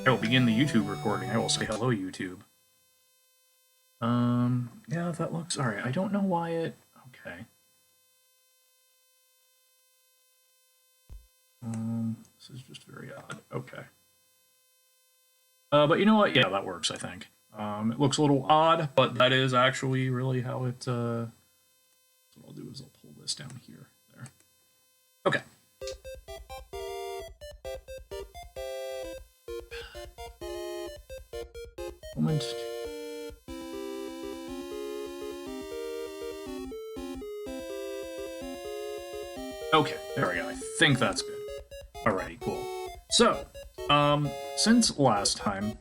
I will begin the YouTube recording. I will say hello, YouTube. Yeah, that looks... Alright, I don't know why it... Okay. This is just very odd. Okay. But you know what? Yeah, that works, I think. It looks a little odd, but that is actually really how it, what I'll do is I'll pull this down here. There. Okay. Moment. Okay, there we go. I think that's good. Alrighty, cool. So, since last time,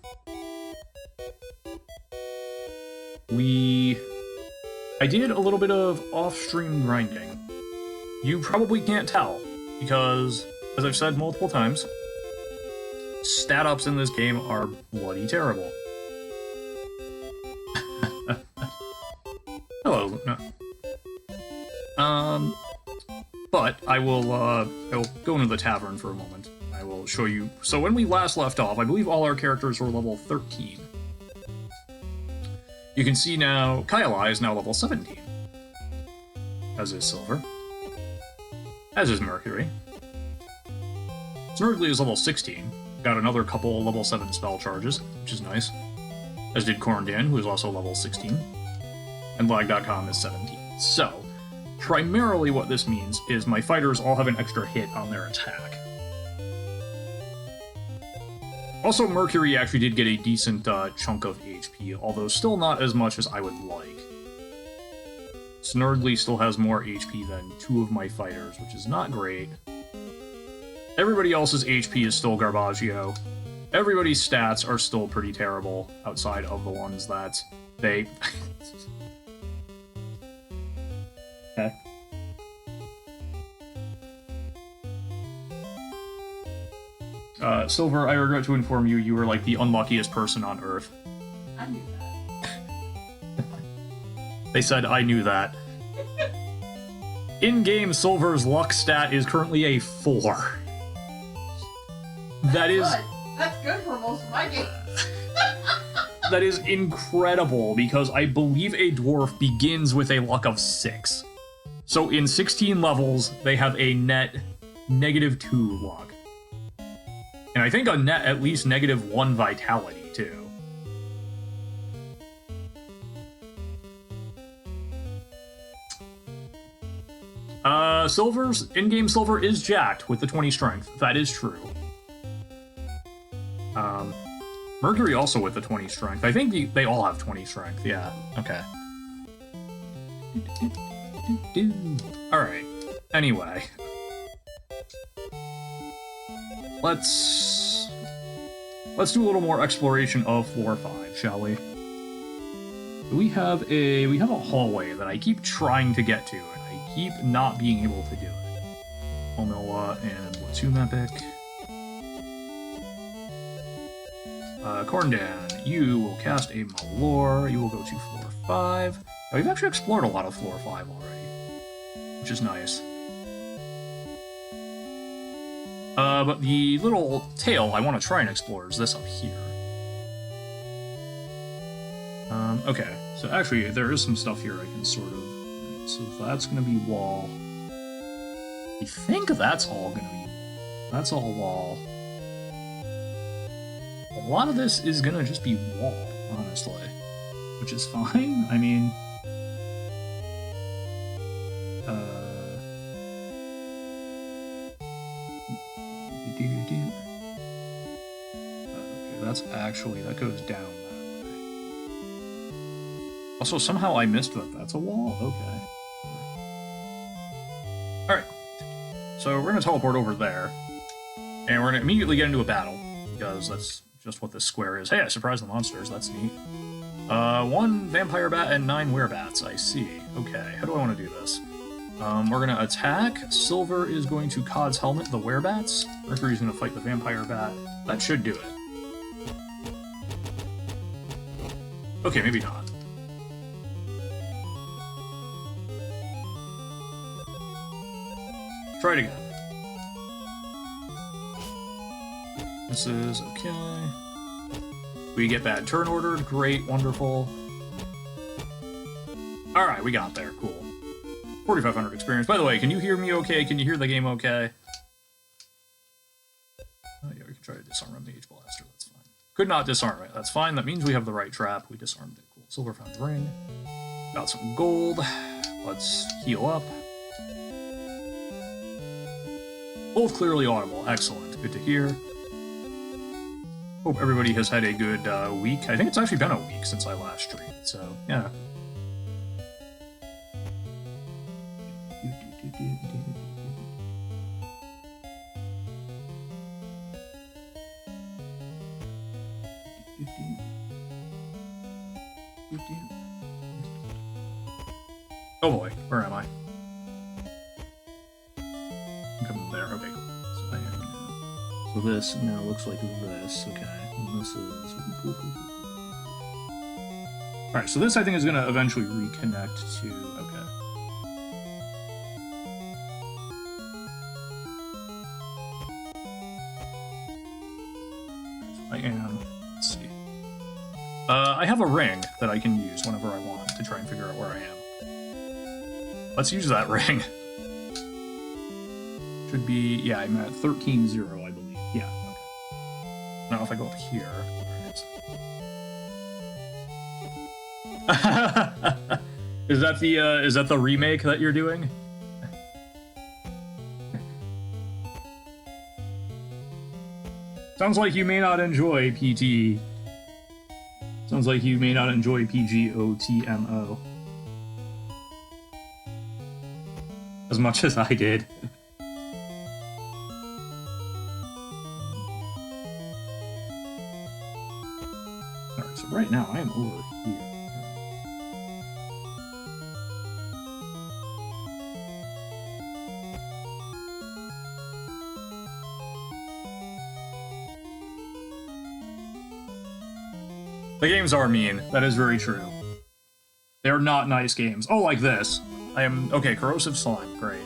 I did a little bit of off-stream grinding. You probably can't tell, because, as I've said multiple times, stat ups in this game are bloody terrible. Hello. No. But I will go into the tavern for a moment. I will show you. So when we last left off, I believe all our characters were level 13. You can see now Kailai is now level 17. As is Silver. As is Mercury. Snurgly is level 16. Got another couple level 7 spell charges, which is nice. As did Corndan, who is also level 16. And Lag.com is 17. So, primarily what this means is my fighters all have an extra hit on their attack. Also, Mercury actually did get a decent chunk of HP, although still not as much as I would like. Snurgly still has more HP than 2 of my fighters, which is not great. Everybody else's HP is still Garbaggio. Everybody's stats are still pretty terrible, outside of the ones that they... Okay. Silver, I regret to inform you, you were like the unluckiest person on Earth. I knew that. They said I knew that. In-game, Silver's luck stat is currently a 4. That's good for most of my games. That is incredible, because I believe a dwarf begins with a luck of 6. So in 16 levels, they have a net -2 luck. And I think a net at least -1 vitality, too. Silver's in-game Silver is jacked with the 20 strength. That is true. Mercury also with the 20 strength. I think they all have 20 strength. Yeah. Okay. Alright. Anyway. Let's do a little more exploration of floor 5, shall we? We have a hallway that I keep trying to get to, and I keep not being able to do it. Omilla and Watsumepic. Corndan, you will cast a Malor. You will go to floor 5. Oh, we've actually explored a lot of floor 5 already, which is nice. But the little tail I want to try and explore is this up here. Okay, so actually there is some stuff here I can sort of... So that's going to be wall. I think that's all going to be... That's all wall. A lot of this is going to just be wall, honestly. Which is fine. I mean... Okay, that goes down that way. Also, somehow I missed that that's a wall? Okay. Alright. So we're going to teleport over there. And we're going to immediately get into a battle, because that's just what this square is. Hey, I surprised the monsters, that's neat. 1 vampire bat and 9 werebats, I see. Okay, how do I want to do this? We're going to attack. Silver is going to Cod's Helmet the werebats. Mercury's going to fight the vampire bat. That should do it. Okay, maybe not. Try it again. This is okay. We get bad turn ordered. Great, wonderful. Alright, we got there. Cool. 4,500 experience. By the way, can you hear me okay? Can you hear the game okay? Oh, yeah, we can try to disarm the H-Blaster. That's fine. Could not disarm it. That's fine. That means we have the right trap. We disarmed it. Cool. Silver found ring. Got some gold. Let's heal up. Both clearly audible. Excellent. Good to hear. Hope everybody has had a good week. I think it's actually been a week since I last streamed, so yeah. Oh boy, where am I? I'm coming there. Okay, cool. So this now looks like this. Okay, and this is. All right, so this I think is going to eventually reconnect to. Okay. So I am. Let's see. I have a ring that I can use whenever I want to try and figure out where I am. Let's use that ring. Should be, yeah, I'm at 13-0, I believe. Yeah, okay. Now if I go up here, is that the remake that you're doing? Sounds like you may not enjoy PT. Sounds like you may not enjoy PGOTMO as much as I did. Alright, so right now I am over here. The games are mean. That is very true. They're not nice games. Oh, like this. I am... Okay, corrosive slime. Great.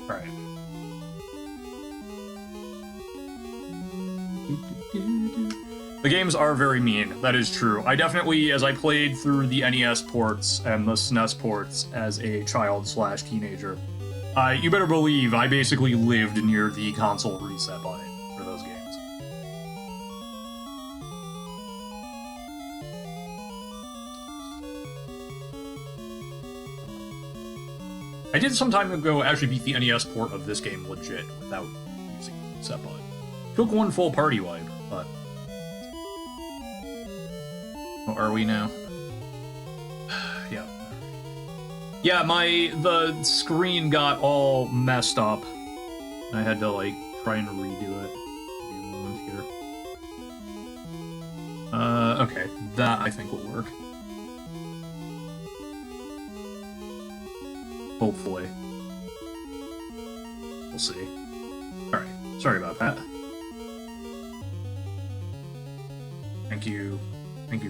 Alright. The games are very mean. That is true. I definitely, as I played through the NES ports and the SNES ports as a child/teenager, you better believe I basically lived near the console reset button for those games. I did some time ago actually beat the NES port of this game legit without using the reset button. Took one full party wipe, but... What are we now? Yeah. Yeah, the screen got all messed up. I had to, like, try and redo it. Okay. That, I think, will work. Hopefully. We'll see. Alright, sorry about that. Thank you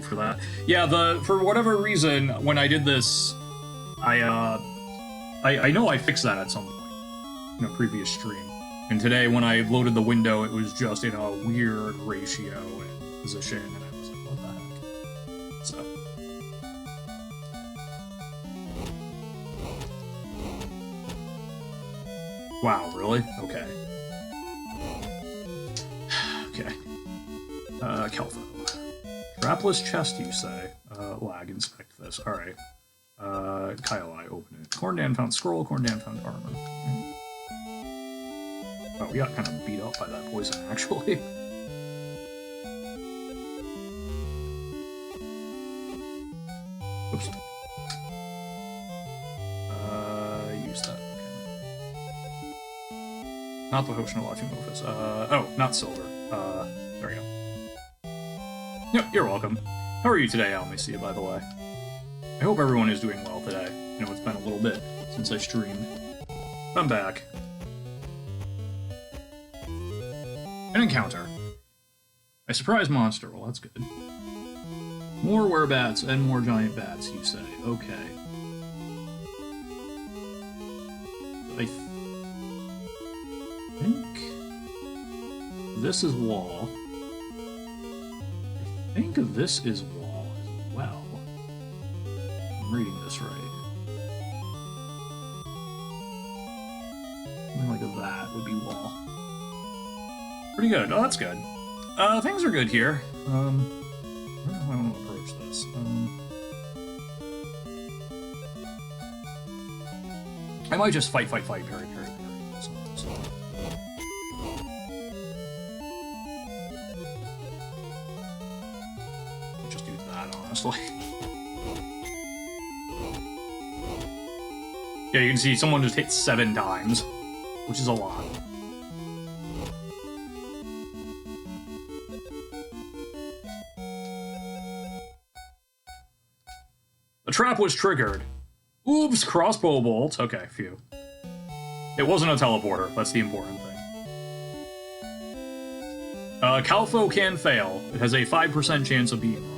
for that. Yeah, for whatever reason, when I did this, I know I fixed that at some point in a previous stream. And today, when I loaded the window, it was just in a weird ratio and position, and I was like, what the heck? So... Wow, really? Okay. Okay. Kelfo. Trapless chest, you say? Lag, inspect this. Alright. Kyle, I open it. Corndan found scroll, Corndan found armor. Oh, we got kind of beat up by that poison, actually. Oops. Use that. Not the Hoshinawati oh, not silver. There we go. Yep, you're welcome. How are you today, Almisia, by the way? I hope everyone is doing well today. You know, it's been a little bit since I streamed. I'm back. An encounter. A surprise monster. Well, that's good. More werebats and more giant bats, you say. Okay. I think this is wall. think this is wall as well. I'm reading this right. Something like that would be wall. Pretty good. Oh, that's good. Things are good here. I don't know how I want to approach this. I might just fight, parry. So. Just do that, honestly. Yeah, you can see someone just hit 7 times, which is a lot. The trap was triggered. Oops, crossbow bolt. Okay, phew. It wasn't a teleporter, that's the important thing. Calfo can fail. It has a 5% chance of being wrong.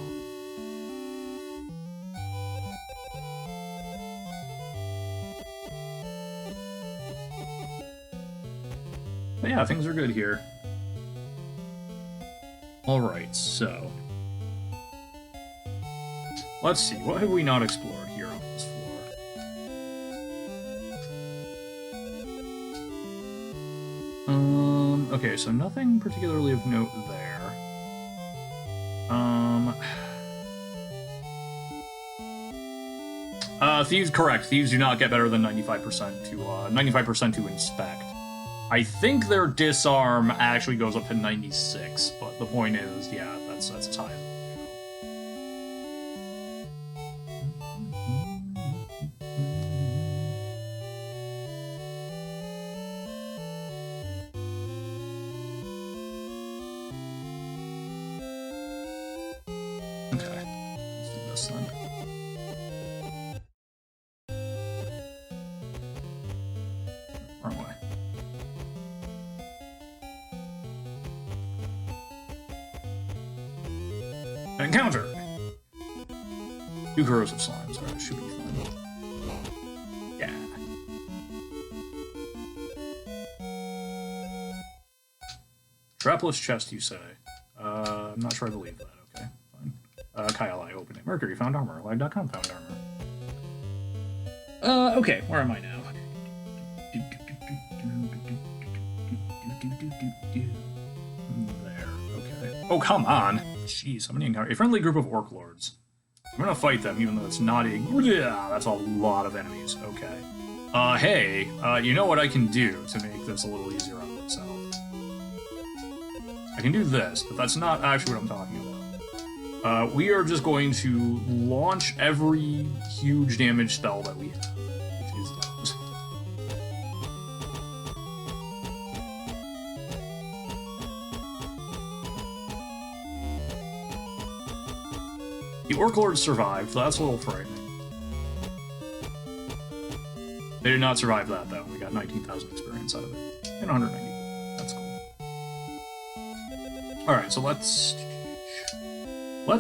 But yeah, things are good here. Alright, so... let's see, what have we not explored here on this floor? Okay, so nothing particularly of note there. Thieves, correct. Thieves do not get better than 95% to inspect. I think their disarm actually goes up to 96, but the point is, yeah, that's as high as encounter! 2 corrosive slimes. Alright, should be fun. Yeah. Trapless chest, you say? I'm not sure I believe that. Okay, fine. Kyle, I open it. Mercury, found armor. Live.com, found armor. Okay, where am I now? There, okay. Oh, come on! Jeez, how many encounter? A friendly group of orc lords. I'm gonna fight them, even though it's not a... yeah, that's a lot of enemies. Okay. Hey, you know what I can do to make this a little easier on myself? I can do this, but that's not actually what I'm talking about. We are just going to launch every huge damage spell that we have, which is those. The Orc Lords survived, so that's a little frightening. They did not survive that, though. We got 19,000 experience out of it. And 190. That's cool. Alright, so let's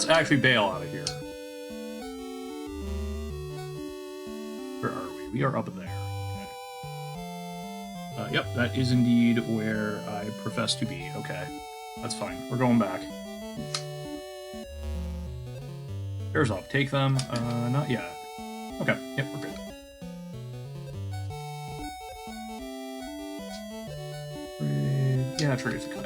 actually bail out of here. Where are we? We are up there. Okay. Yep, that is indeed where I profess to be. Okay. That's fine. We're going back. Bears up. Take them. Not yet. Okay. Yep, we're good. Yeah, trade to Kyle.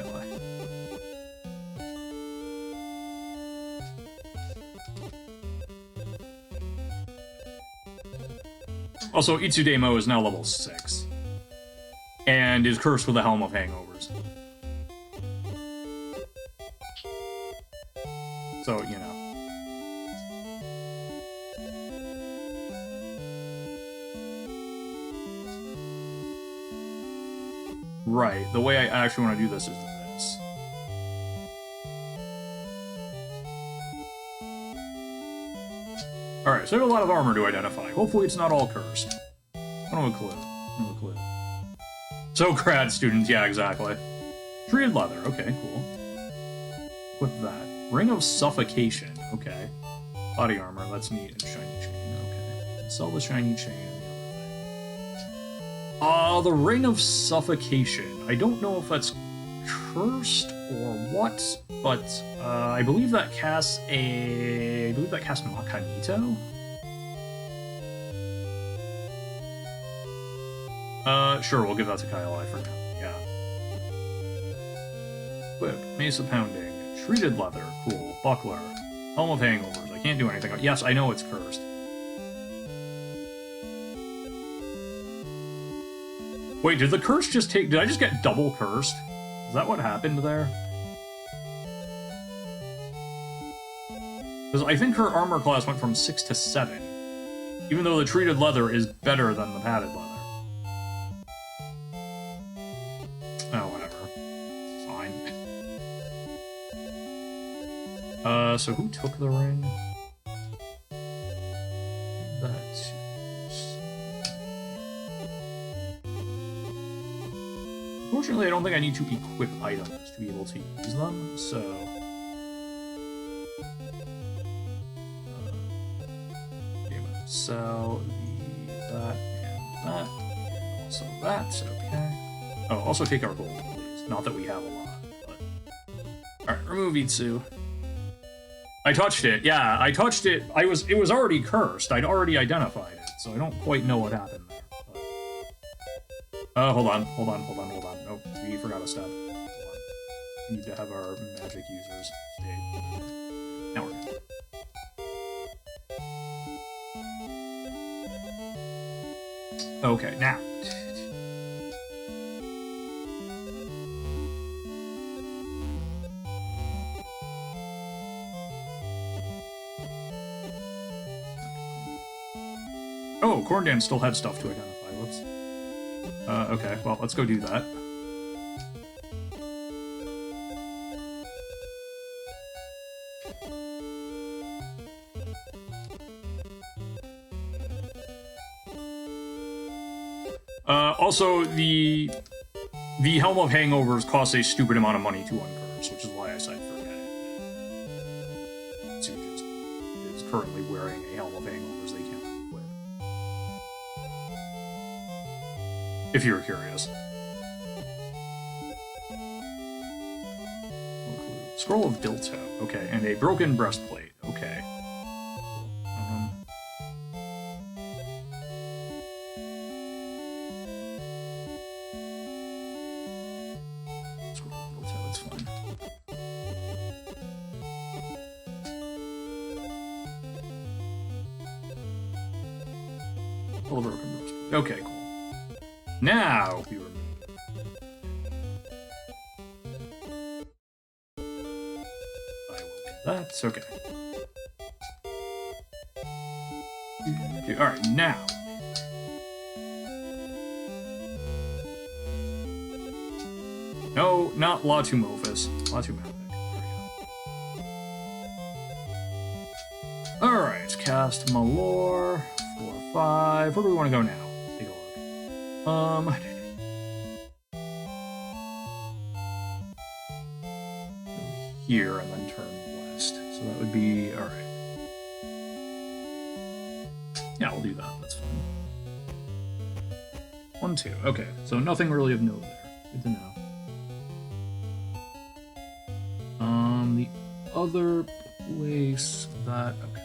Also, Itsudemo is now level 6. And is cursed with the Helm of Hangovers. So, you know. Right, the way I actually want to do this is this. Alright, so I have a lot of armor to identify. Hopefully it's not all cursed. I don't have a clue. I don't have a clue. So grad students, yeah, exactly. Treated leather, okay, cool. Equip that. Ring of Suffocation, okay. Body armor, that's neat, and shiny chain, okay. Sell the shiny chain. The Ring of Suffocation. I don't know if that's cursed for what, but I believe that casts Makanito. Sure, we'll give that to Kyle for now. Yeah. Whip, Mace of Pounding, Treated Leather, cool, Buckler, Helm of Hangovers. I can't do anything. Yes, I know it's cursed. Wait, did the curse just take... Did I just get double cursed? Is that what happened there? Because I think her armor class went from 6 to 7. Even though the treated leather is better than the padded leather. Oh, whatever. It's fine. So who took the ring? That... Unfortunately, I don't think I need to equip items to be able to use them, so... sell that, and also that, okay. Oh, also take our gold, please. Not that we have a lot, but... Alright, remove Itsu. I touched it, yeah, I touched it. It was already cursed. I'd already identified it, so I don't quite know what happened there. Hold on. Nope, we forgot a step. Hold on. We need to have our magic users stay. Now we're good. Okay, now. Oh, Corndan still had stuff to identify. Whoops. Okay, well, let's go do that. Also, the Helm of Hangovers costs a stupid amount of money to uncurse, which is why I said forget it. Tsu just is currently wearing a Helm of Hangovers they cannot equip. If you were curious. Scroll of Dilto, okay, and a broken breastplate, okay. Okay, cool. Now we remove. I will do that. Okay. Alright, now. No, not Latumofus. Latumatic. Alright, cast Malor. 4, 5. Where do we want to go now? Take a look. Here and then turn west. So that would be alright. Yeah, we'll do that. That's fine. 1, 2. Okay, so nothing really of note there. Good to know. The other place that okay.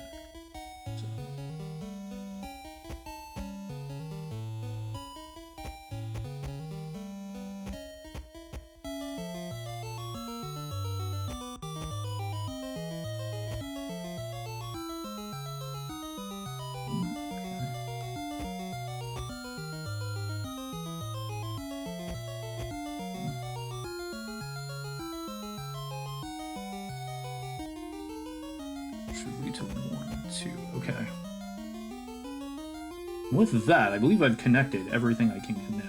With that, I believe I've connected everything I can connect.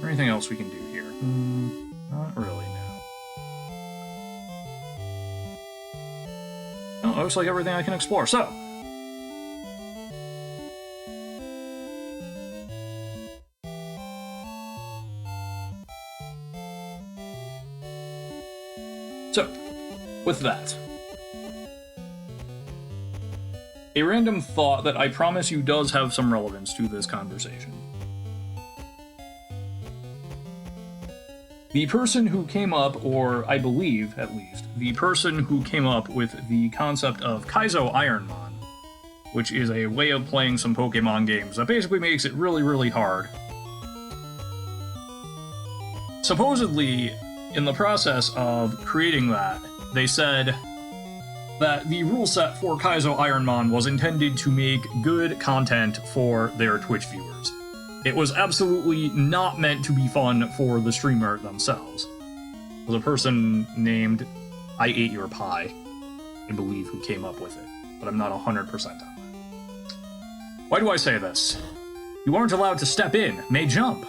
Anything else we can do here? Not really, no. Oh, looks like everything I can explore, so... So, with that, a random thought that I promise you does have some relevance to this conversation. The person who came up, or I believe at least, the person who came up with the concept of Kaizo Ironmon, which is a way of playing some Pokemon games that basically makes it really, really hard. Supposedly, in the process of creating that, they said that the rule set for Kaizo Ironmon was intended to make good content for their Twitch viewers. It was absolutely not meant to be fun for the streamer themselves. It was a person named I Ate Your Pie, I believe, who came up with it, but I'm not 100% on that. Why do I say this? You aren't allowed to step in, may jump.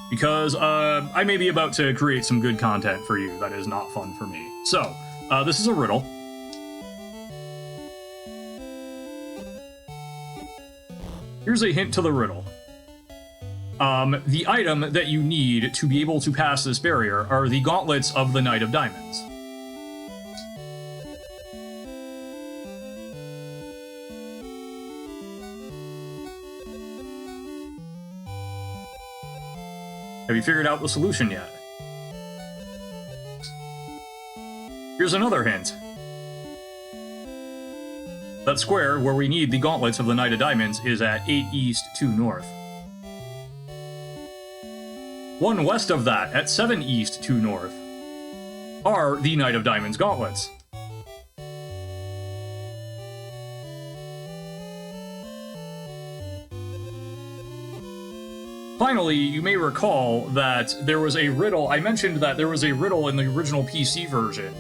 Because I may be about to create some good content for you that is not fun for me. So, this is a riddle. Here's a hint to the riddle. The item that you need to be able to pass this barrier are the gauntlets of the Knight of Diamonds. Have you figured out the solution yet? Here's another hint. That square where we need the gauntlets of the Knight of Diamonds is at 8 east, 2 north. One west of that, at 7 east, 2 north, are the Knight of Diamonds gauntlets. Finally, you may recall that there was a riddle. I mentioned that there was a riddle in the original PC version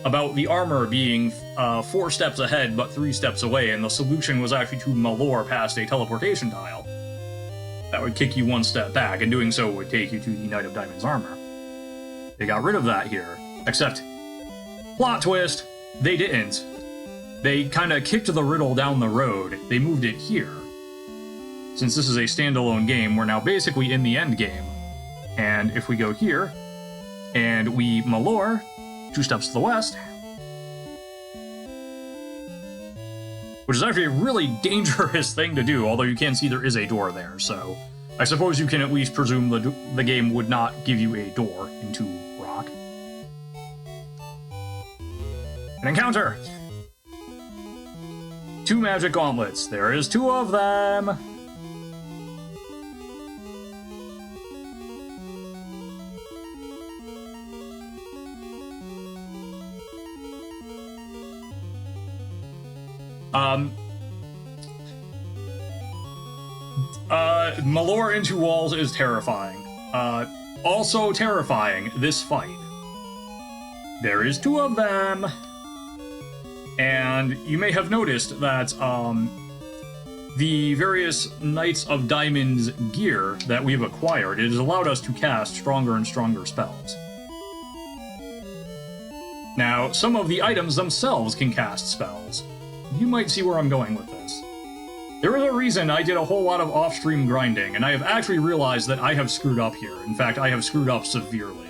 about the armor being 4 steps ahead but 3 steps away, and the solution was actually to malore past a teleportation tile. That would kick you 1 step back, and doing so would take you to the Knight of Diamonds armor. They got rid of that here, except, plot twist, they didn't. They kind of kicked the riddle down the road. They moved it here. Since this is a standalone game, we're now basically in the end game. And if we go here, and we malore 2 steps to the west, which is actually a really dangerous thing to do, although you can see there is a door there, so I suppose you can at least presume the game would not give you a door into rock. An encounter! 2 magic gauntlets. There is 2 of them! Malore into walls is terrifying. Also terrifying, this fight. There is 2 of them! And you may have noticed that, the various Knights of Diamonds gear that we've acquired, it has allowed us to cast stronger and stronger spells. Now, some of the items themselves can cast spells. You might see where I'm going with this. There is a reason I did a whole lot of off-stream grinding, and I have actually realized that I have screwed up here. In fact, I have screwed up severely.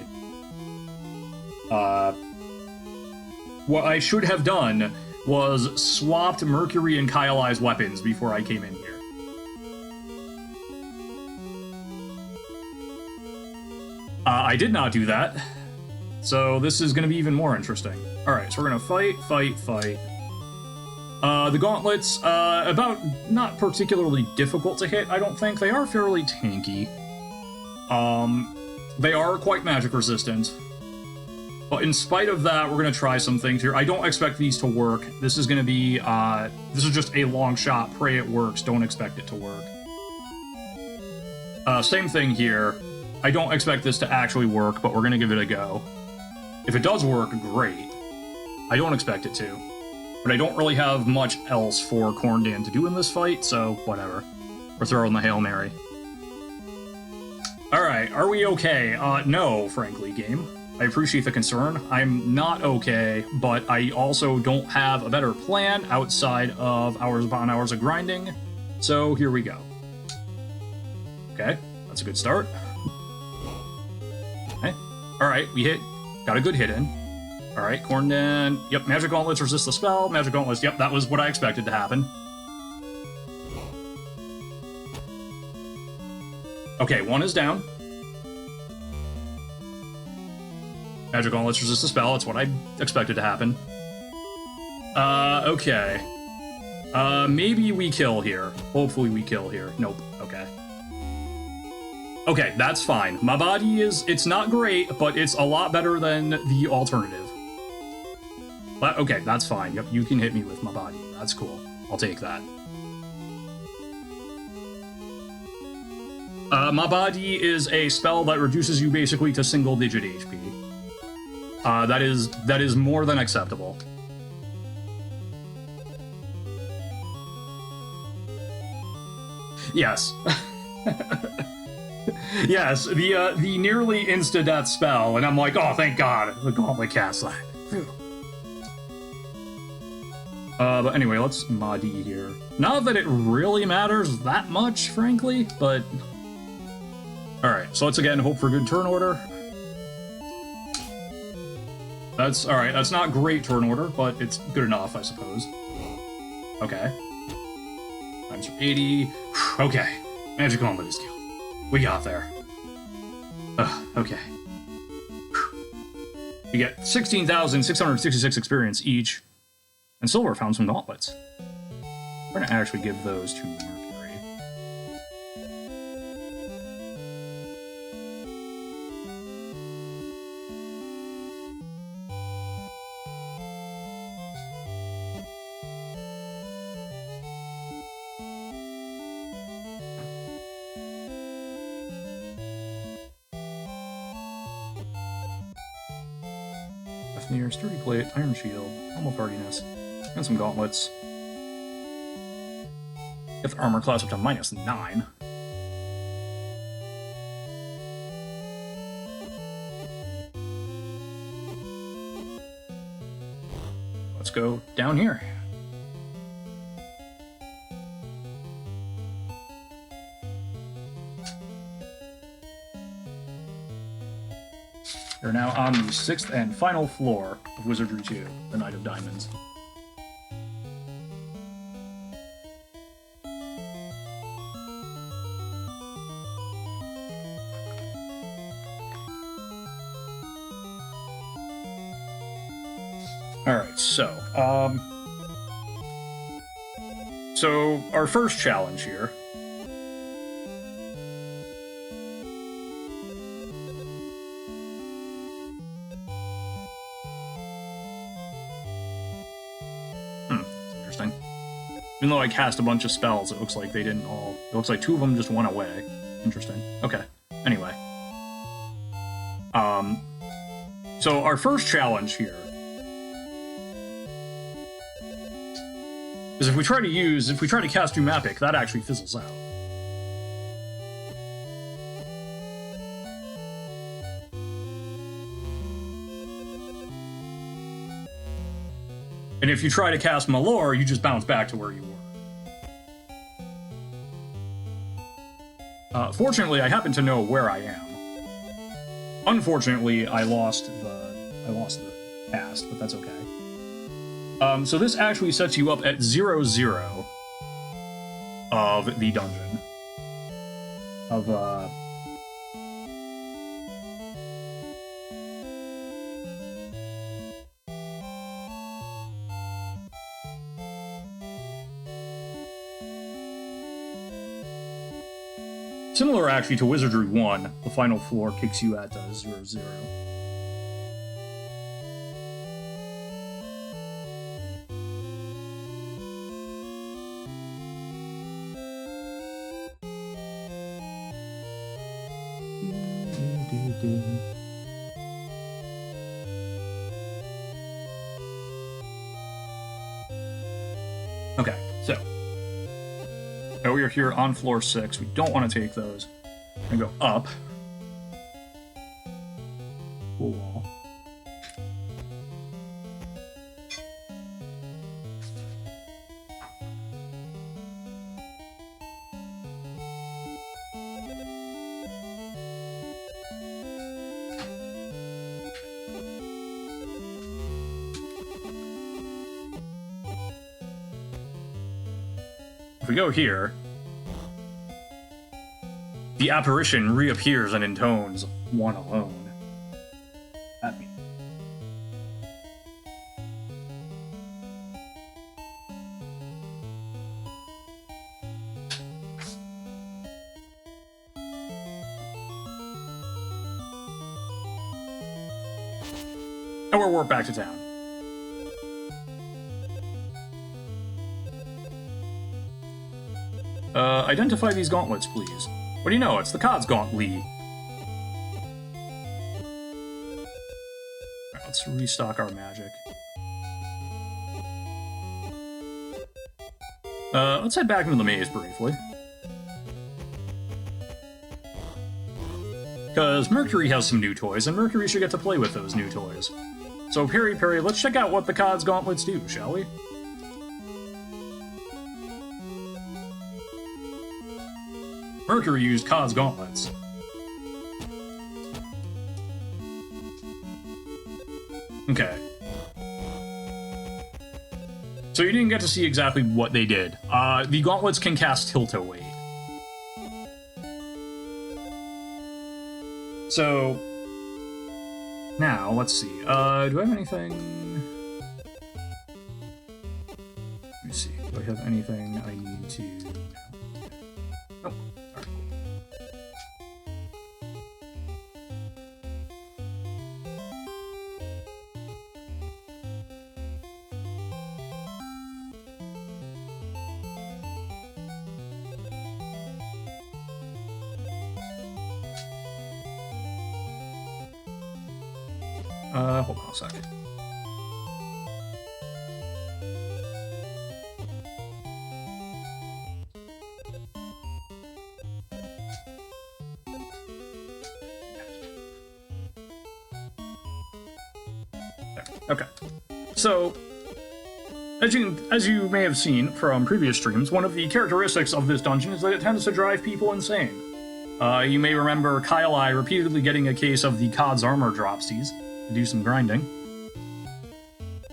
What I should have done was swapped Mercury and Kyle's weapons before I came in here. I did not do that, so this is going to be even more interesting. Alright, so we're going to fight. The gauntlets, about not particularly difficult to hit, I don't think. They are fairly tanky. They are quite magic resistant. But in spite of that, we're going to try some things here. I don't expect these to work. This is going to be, this is just a long shot. Pray it works. Don't expect it to work. Same thing here. I don't expect this to actually work, but we're going to give it a go. If it does work, great. I don't expect it to. But I don't really have much else for Corndan to do in this fight, so whatever. We're throwing the Hail Mary. Alright, are we okay? No, frankly, game. I appreciate the concern. I'm not okay, but I also don't have a better plan outside of hours upon hours of grinding, so here we go. Okay, that's a good start. Okay. Alright, we hit Got a good hit in. Alright, Corndan. Yep, Magic Gauntlets resist the spell. Magic Gauntlets, yep, that was what I expected to happen. Okay, one is down. Magic Gauntlets resist the spell. That's what I expected to happen. Okay. Maybe we kill here. Hopefully we kill here. Nope. Okay. Okay, that's fine. My body is... It's not great, but it's a lot better than the alternative. But, okay, that's fine. Yep, you can hit me with my body. That's cool. I'll take that. My body is a spell that reduces you basically to single-digit HP. That is more than acceptable. Yes. Yes, the nearly insta-death spell, and I'm like, oh, thank God, the Gauntlet cast that. But anyway, let's Madi here. Not that it really matters that much, frankly, but... Alright, so let's again hope for good turn order. That's, alright, that's not great turn order, but it's good enough, I suppose. Okay. Times 80. Okay. Magic Gauntlet is killed. We got there. Okay. We get 16,666 experience each. And Silver found some gauntlets. We're gonna actually give those to Mercury. Near sturdy plate, iron shield, helm of hardiness, and some gauntlets. Get the armor class up to -9. Let's go down here. We're now on the 6th and final floor of Wizardry 2, the Knight of Diamonds. Alright, so our first challenge here. Even though I cast a bunch of spells, it looks like they didn't all... It looks like 2 of them just went away. Interesting. Okay. Anyway. So our first challenge here is if we try to cast Doom Epic, that actually fizzles out. And if you try to cast Malor, you just bounce back to where you were. Fortunately, I happen to know where I am. Unfortunately, I lost the cast, but that's okay. So this actually sets you up at 0-0 of the dungeon. Similar, actually, to Wizardry 1, the final floor kicks you at 0-0. Okay, so now we are here on floor 6. We don't want to take those. We're gonna go up. Cool wall. we go here, the apparition reappears and intones "One Alone." That means and we're warped back to town. Identify these gauntlets, please. What do you know? It's the Cod's Gauntlet. Alright, let's restock our magic. Let's head back into the maze briefly. Because Mercury has some new toys, and Mercury should get to play with those new toys. So, Perry, let's check out what the Cod's Gauntlets do, shall we? Mercury used Cod's Gauntlets. Okay. So you didn't get to see exactly what they did. The gauntlets can cast Tilt-O-Wait. So, now, let's see. Do I have anything... Let me see. Do I have anything I need to... Oh, alright, hold on a second. Okay. So, as you may have seen from previous streams, one of the characteristics of this dungeon is that it tends to drive people insane. You may remember Kyle I repeatedly getting a case of the Cod's Armor Dropsies to do some grinding.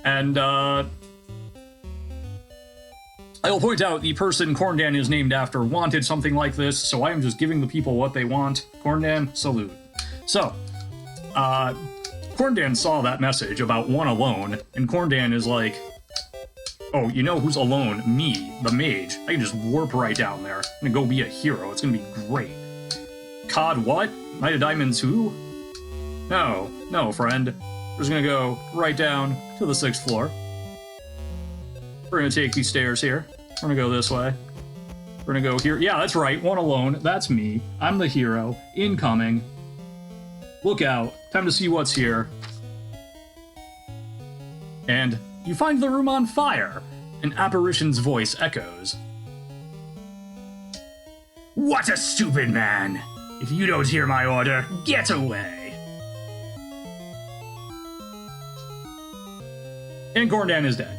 And, I will point out the person Corndan is named after wanted something like this, so I am just giving the people what they want. Corndan, salute. So, Corndan saw that message about one alone, and Corndan is like, oh, you know who's alone? Me, the mage. I can just warp right down there. I'm gonna go be a hero. It's gonna be great. Cod what? Knight of Diamonds who? No, friend. We're just gonna go right down to the 6th floor. We're gonna take these stairs here. We're gonna go this way. We're gonna go here. Yeah, that's right. One alone. That's me. I'm the hero. Incoming. Look out. Time to see what's here. And you find the room on fire. An apparition's voice echoes. What a stupid man! If you don't hear my order, get away! And Corndan is dead.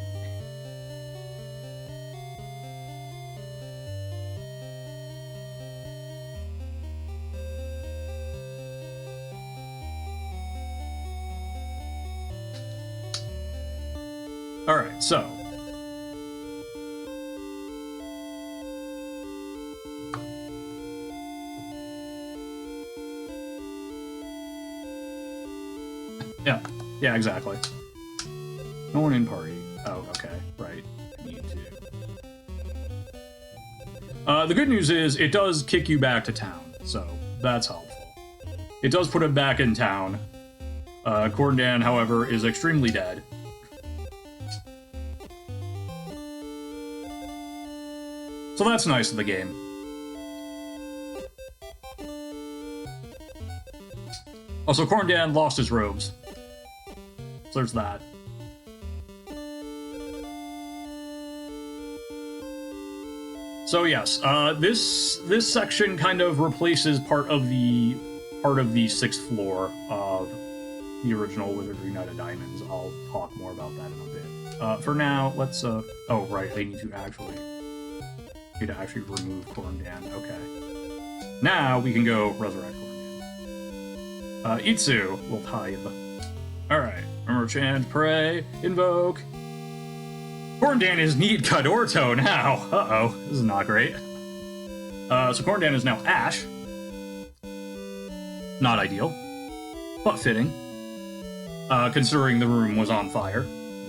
Alright, so. Yeah, exactly. No one in party. Oh, okay, right. I need to. The good news is it does kick you back to town, so that's helpful. It does put him back in town. Corndan, however, is extremely dead. So that's nice of the game. Also, Corndan lost his robes. So there's that. So yes, this section kind of replaces part of the 6th floor of the original Wizardry Knight of Diamonds. I'll talk more about that in a bit. For now, let's oh right, I need to actually remove Corndan. Okay. Now we can go resurrect Corndan. Itsu will tithe. Alright. Remember, chant, pray, invoke. Corndan is need Cadorto now. Uh-oh, this is not great. So Corndan is now Ash. Not ideal, but fitting. Considering the room was on fire.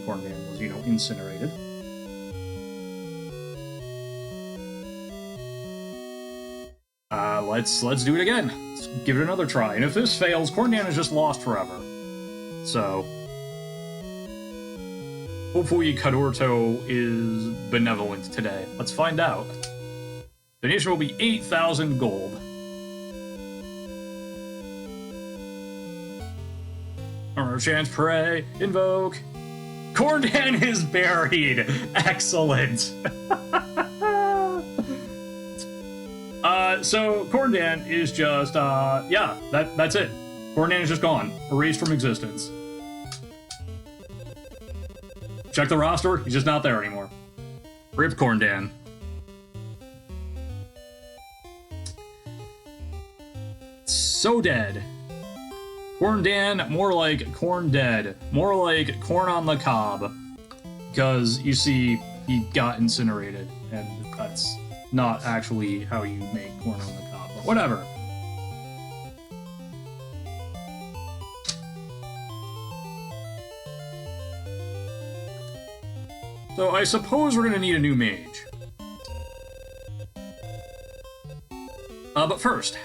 Corndan was, incinerated. Let's do it again. Let's give it another try. And if this fails, Corndan is just lost forever. So hopefully Cadorto is benevolent today. Let's find out. Donation will be 8,000 gold. Armor chance, pray, invoke. Corndan is buried. Excellent. So Corndan is just, yeah, that's it. Corndan is just gone. Erased from existence. Check the roster, he's just not there anymore. Rip Corndan. So dead. Corndan, more like corn dead. More like corn on the cob. Because, you see, he got incinerated, and that's not actually how you make corn on the cob, but whatever. So I suppose we're gonna need a new mage. But first...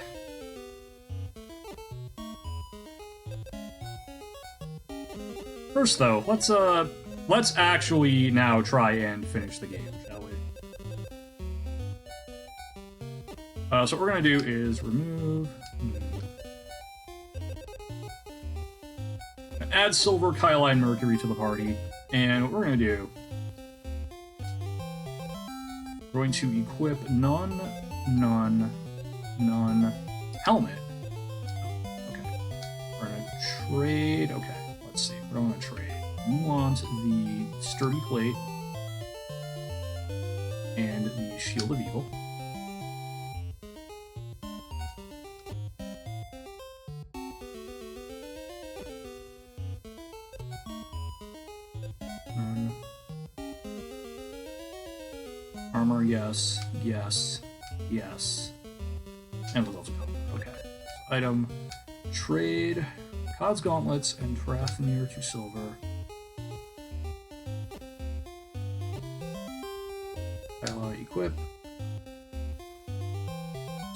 First, though, let's actually now try and finish the game, shall we? So what we're gonna do is remove... Add Silver, Kyline, Mercury to the party, and what we're gonna do... We're going to equip none, helmet. Okay. We're gonna trade... Okay. Let's see, what do I want to trade? You want the Sturdy Plate and the Shield of Evil. Armor, yes, yes, yes. And the levels of color. Okay. So item, trade... Cod's Gauntlets and Frathnir to silver. Equip.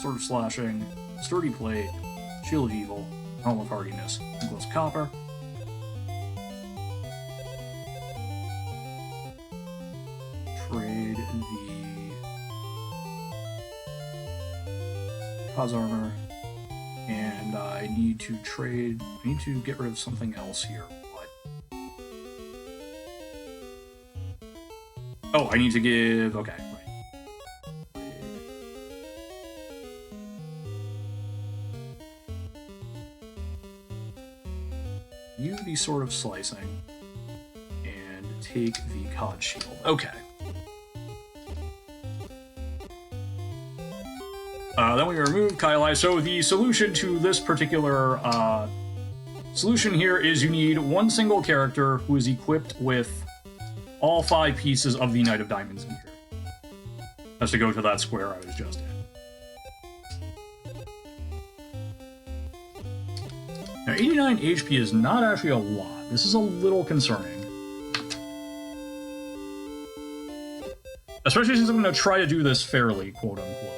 Sword of Slashing, Sturdy Plate, Shield of Evil, Helm of Hardiness, Gloves of Copper. Trade the Cod's Armor. And I need to get rid of something else here. What? Oh, I need to give... Okay, right. You the Sword of Slicing, and take the Cod Shield. Okay. Then we remove Kylai. So the solution to this particular solution here is you need one single character who is equipped with all 5 pieces of the Knight of Diamonds gear. Has to go to that square I was just in. Now, 89 HP is not actually a lot. This is a little concerning. Especially since I'm going to try to do this fairly, quote-unquote.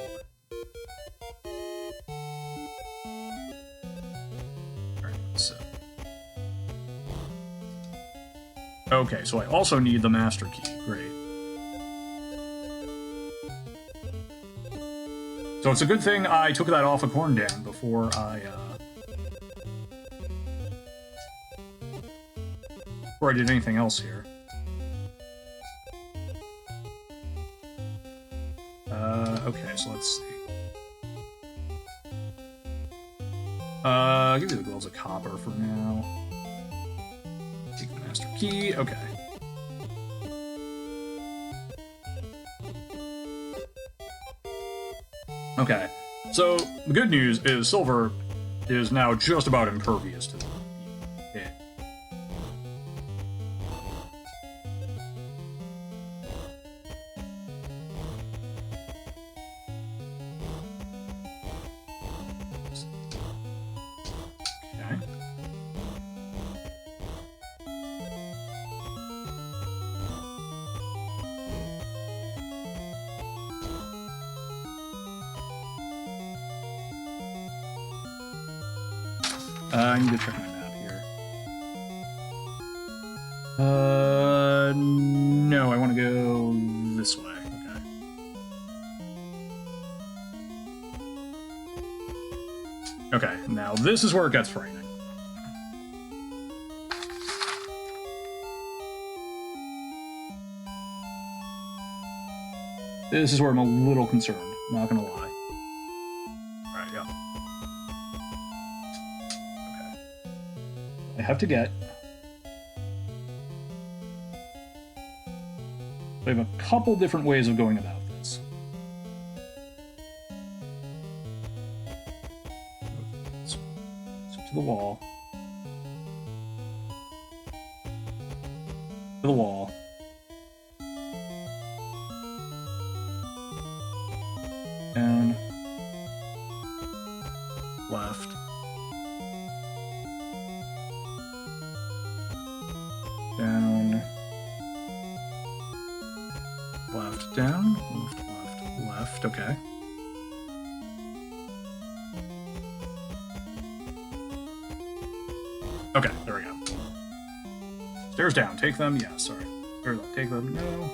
Okay, so I also need the Master Key. Great. So it's a good thing I took that off of Corndan before I did anything else here. Okay, so let's see. Give me the Gloves of Copper for now. Take the Master Key, okay. Okay, so the good news is Silver is now just about impervious to the hit. I need to check my map here. No, I want to go this way. Okay. Okay, now this is where it gets frightening. This is where I'm a little concerned, not gonna lie. Alright, yeah. Okay. I have to get... I have a couple different ways of going about this. So to the wall. To the wall. Down. Left. Down. Left, down. Left, okay. Okay, there we go. Stairs down, take them, yeah, sorry. Stairs up, take them, no.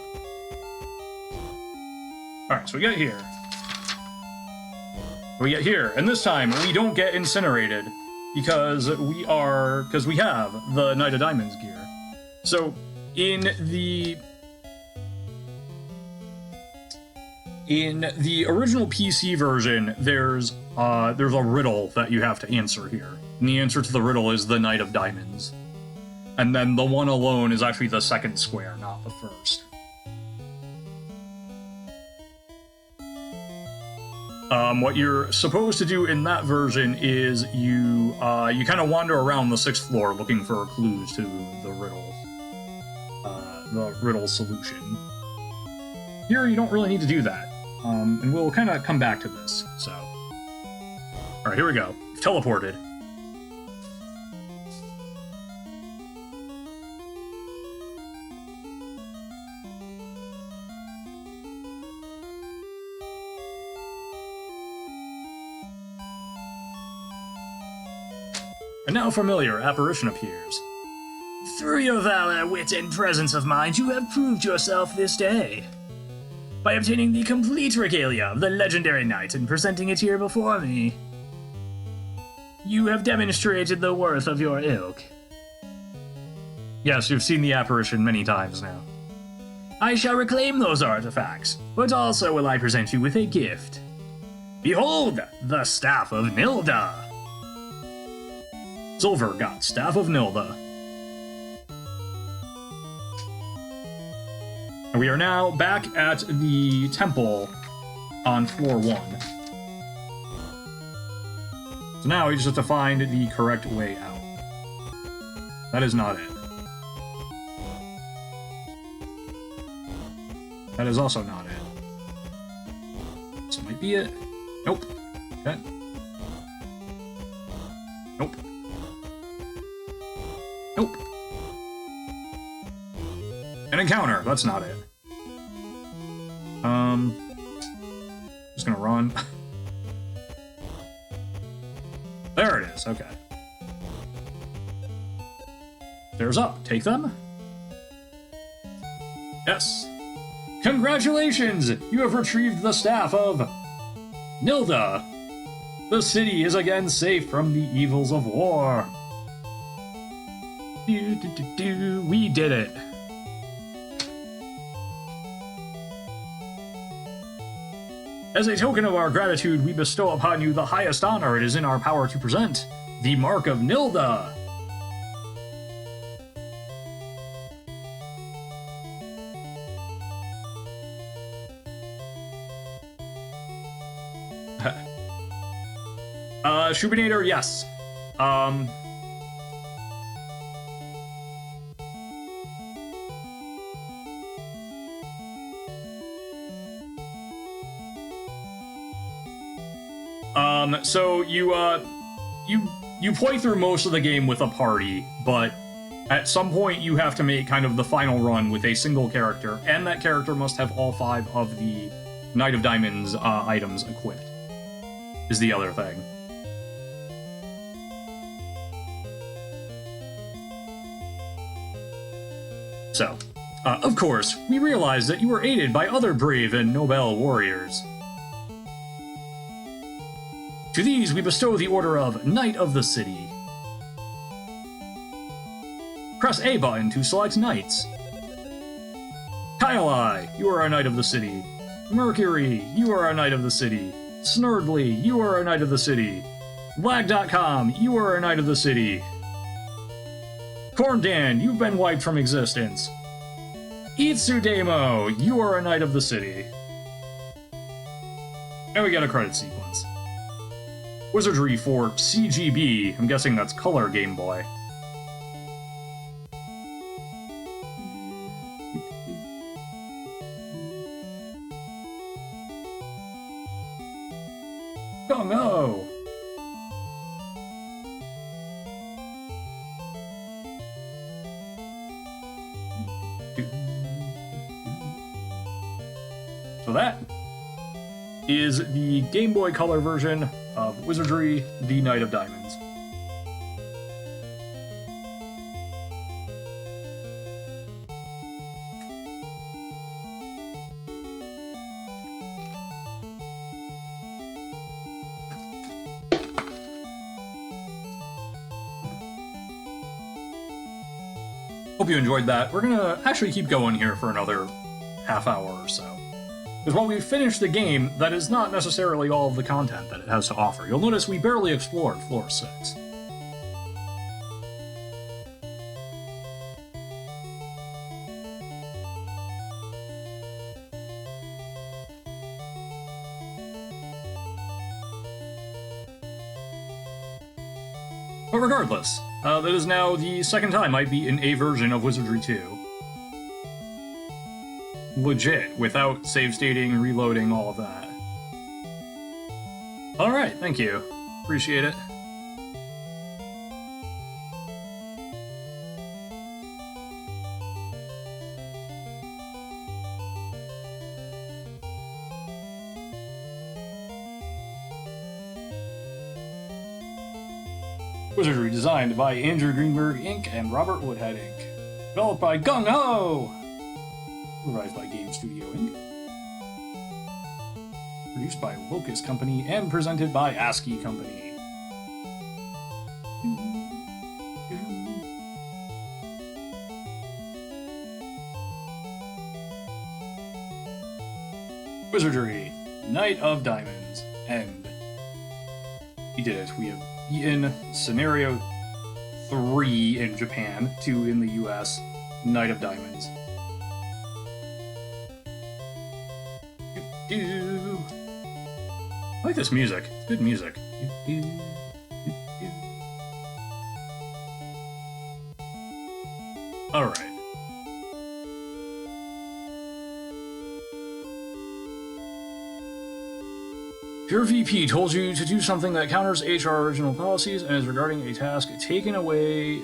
Alright, so we get here. We get here, and this time we don't get incinerated because we have the Knight of Diamonds gear. So in the original PC version, there's a riddle that you have to answer here. And the answer to the riddle is the Knight of Diamonds. And then the one alone is actually the second square, not the first. What you're supposed to do in that version is you kind of wander around the 6th floor looking for clues to the riddle solution. Here, you don't really need to do that, and we'll kind of come back to this. So, all right, here we go. Teleported. A now familiar apparition appears. Through your valor, wit, and presence of mind, you have proved yourself this day. By obtaining the complete regalia of the legendary knight and presenting it here before me, you have demonstrated the worth of your ilk. Yes, you've seen the apparition many times now. I shall reclaim those artifacts, but also will I present you with a gift. Behold, the Staff of Nilda! Silver got Staff of Nilda. And we are now back at the temple on floor 1. So now we just have to find the correct way out. That is not it. That is also not it. This might be it. Nope. Okay. Nope. Nope. An encounter. That's not it. Just gonna run. There it is. Okay. Stairs up. Take them. Yes. Congratulations! You have retrieved the Staff of Nilda. The city is again safe from the evils of war. We did it. As a token of our gratitude, we bestow upon you the highest honor it is in our power to present, the Mark of Nilda. Shubinator, yes. So you play through most of the game with a party, but at some point you have to make kind of the final run with a single character, and that character must have all 5 of the Knight of Diamonds items equipped, is the other thing. So, of course, we realize that you were aided by other brave and noble warriors. To these we bestow the order of Knight of the City. Press A button to select knights. Kyle, you are a Knight of the City. Mercury, you are a Knight of the City. Snurdly, you are a Knight of the City. Lag.com, you are a Knight of the City. Corndan, you've been wiped from existence. Itsudemo, you are a Knight of the City. And we got a credit sequence. Wizardry for CGB, I'm guessing that's Color Game Boy. Oh no! So that is the Game Boy Color version of Wizardry, the Knight of Diamonds. Hope you enjoyed that. We're gonna actually keep going here for another half hour or so. Because while we finish the game, that is not necessarily all of the content that it has to offer. You'll notice we barely explored Floor 6. But regardless, that is now the second time I'd be in a version of Wizardry 2. Legit, without save stating, reloading, all of that. Alright, thank you. Appreciate it. Wizardry designed by Andrew Greenberg Inc. and Robert Woodhead Inc. Developed by Gung Ho! Supervised by Game Studio Inc. Produced by Locust Company and presented by ASCII Company. Wizardry, Knight of Diamonds, End. We did it. We have beaten Scenario 3 in Japan, 2 in the US, Knight of Diamonds. I like this music. It's good music. Alright. Your VP told you to do something that counters HR original policies and is regarding a task taken away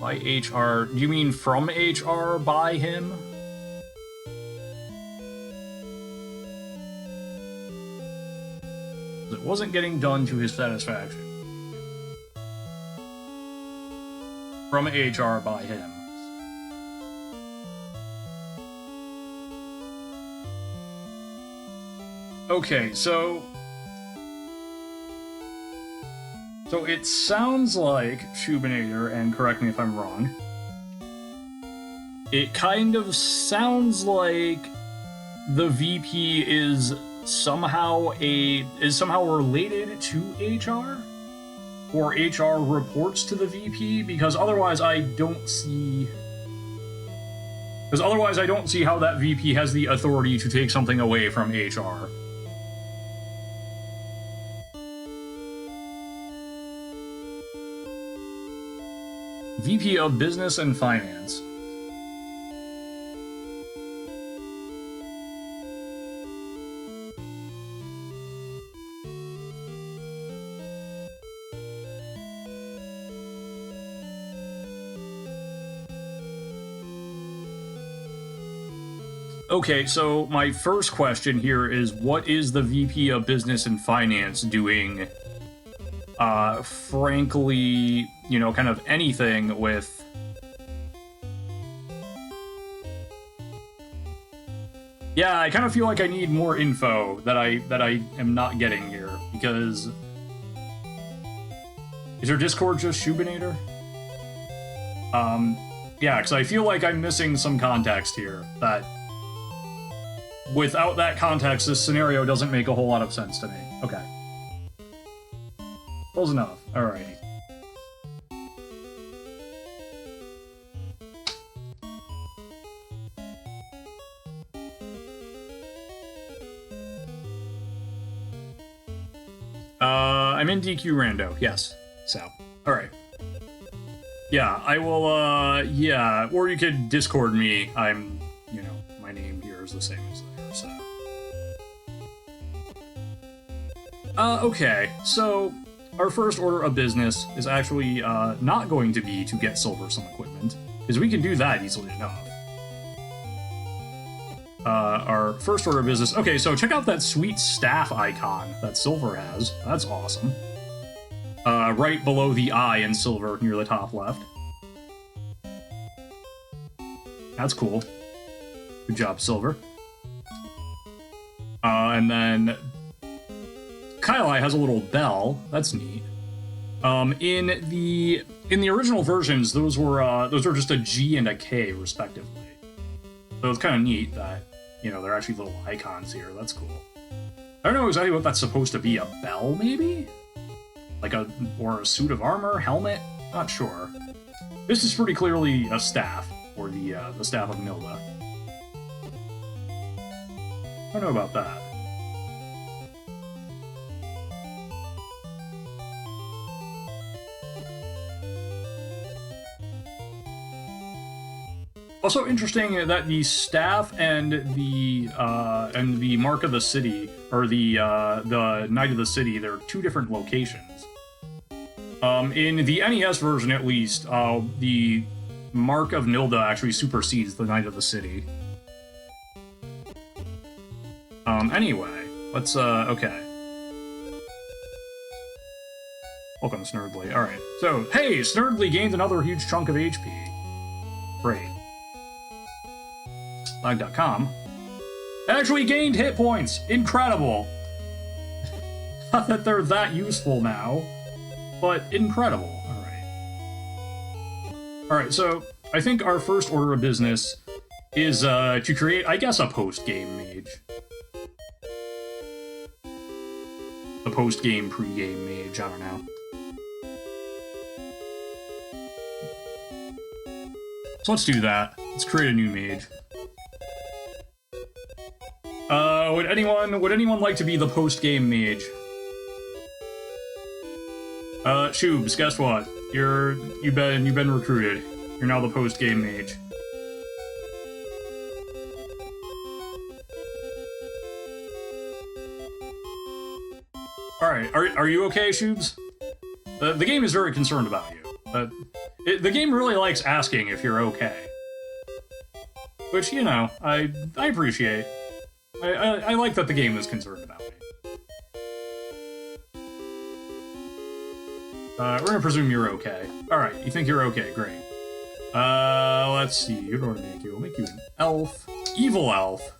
by HR. Do you mean from HR by him? It wasn't getting done to his satisfaction. From HR by him. Okay, so it sounds like Schubinator, and correct me if I'm wrong, it kind of sounds like the VP is somehow related to HR, or HR reports to the VP, because otherwise I don't see how that VP has the authority to take something away from HR. VP of Business and Finance. Okay, so my first question here is, what is the VP of Business and Finance doing, frankly, you know, kind of anything with Yeah, I kind of feel like I need more info that I am not getting here, because... Is your Discord just Shubinator? Yeah, because I feel like I'm missing some context here, that... Without that context, this scenario doesn't make a whole lot of sense to me. Okay. Close enough. Alrighty. I'm in DQ Rando, yes. So, alright. Yeah, I will, yeah, or you could Discord me. I'm, you know, my name here is the same as there, so. Okay, so our first order of business is actually, not going to be to get Silver some equipment, because we can do that easily enough. Our first order of business. Okay, so check out that sweet staff icon that Silver has. That's awesome. Right below the eye in Silver, near the top left. That's cool. Good job, Silver. And then Kylai has a little bell. That's neat. In the original versions, those were just a G and a K, respectively. So it's kind of neat that, you know, they're actually little icons here. That's cool. I don't know exactly what that's supposed to be. A bell, maybe? Like or a suit of armor? Helmet? Not sure. This is pretty clearly a staff, or the staff of Nilda. I don't know about that. Also interesting that the staff and the mark of the city, or the Knight of the City, they're two different locations. In the NES version, at least, the mark of Nilda actually supersedes the Knight of the City. Anyway, let's okay. Welcome, Snurdly. All right. So, hey, Snurdly gained another huge chunk of HP. Great. Lag.com. Actually gained hit points! Incredible! Not that they're that useful now, but incredible. Alright. Alright, so I think our first order of business is to create, I guess, a post-game mage. A post-game, pre-game mage, I don't know. So let's do that. Let's create a new mage. Would anyone like to be the post-game mage? Shubes, guess what? You've been recruited. You're now the post-game mage. Alright, are you okay, Shubes? The game is very concerned about you. The game really likes asking if you're okay. Which, you know, I appreciate. I like that the game is concerned about me. We're gonna presume you're okay. Alright, you think you're okay, great. Let's see, who do I make you? We'll make you an elf. Evil elf.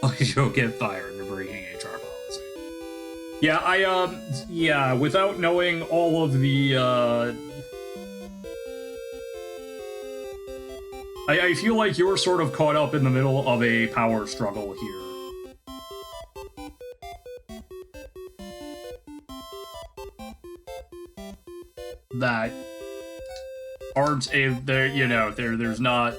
Oh, you'll get fired for breaking HR policy. Yeah, yeah, without knowing all of the, I feel like you're sort of caught up in the middle of a power struggle here. That aren't there, you know, there's not.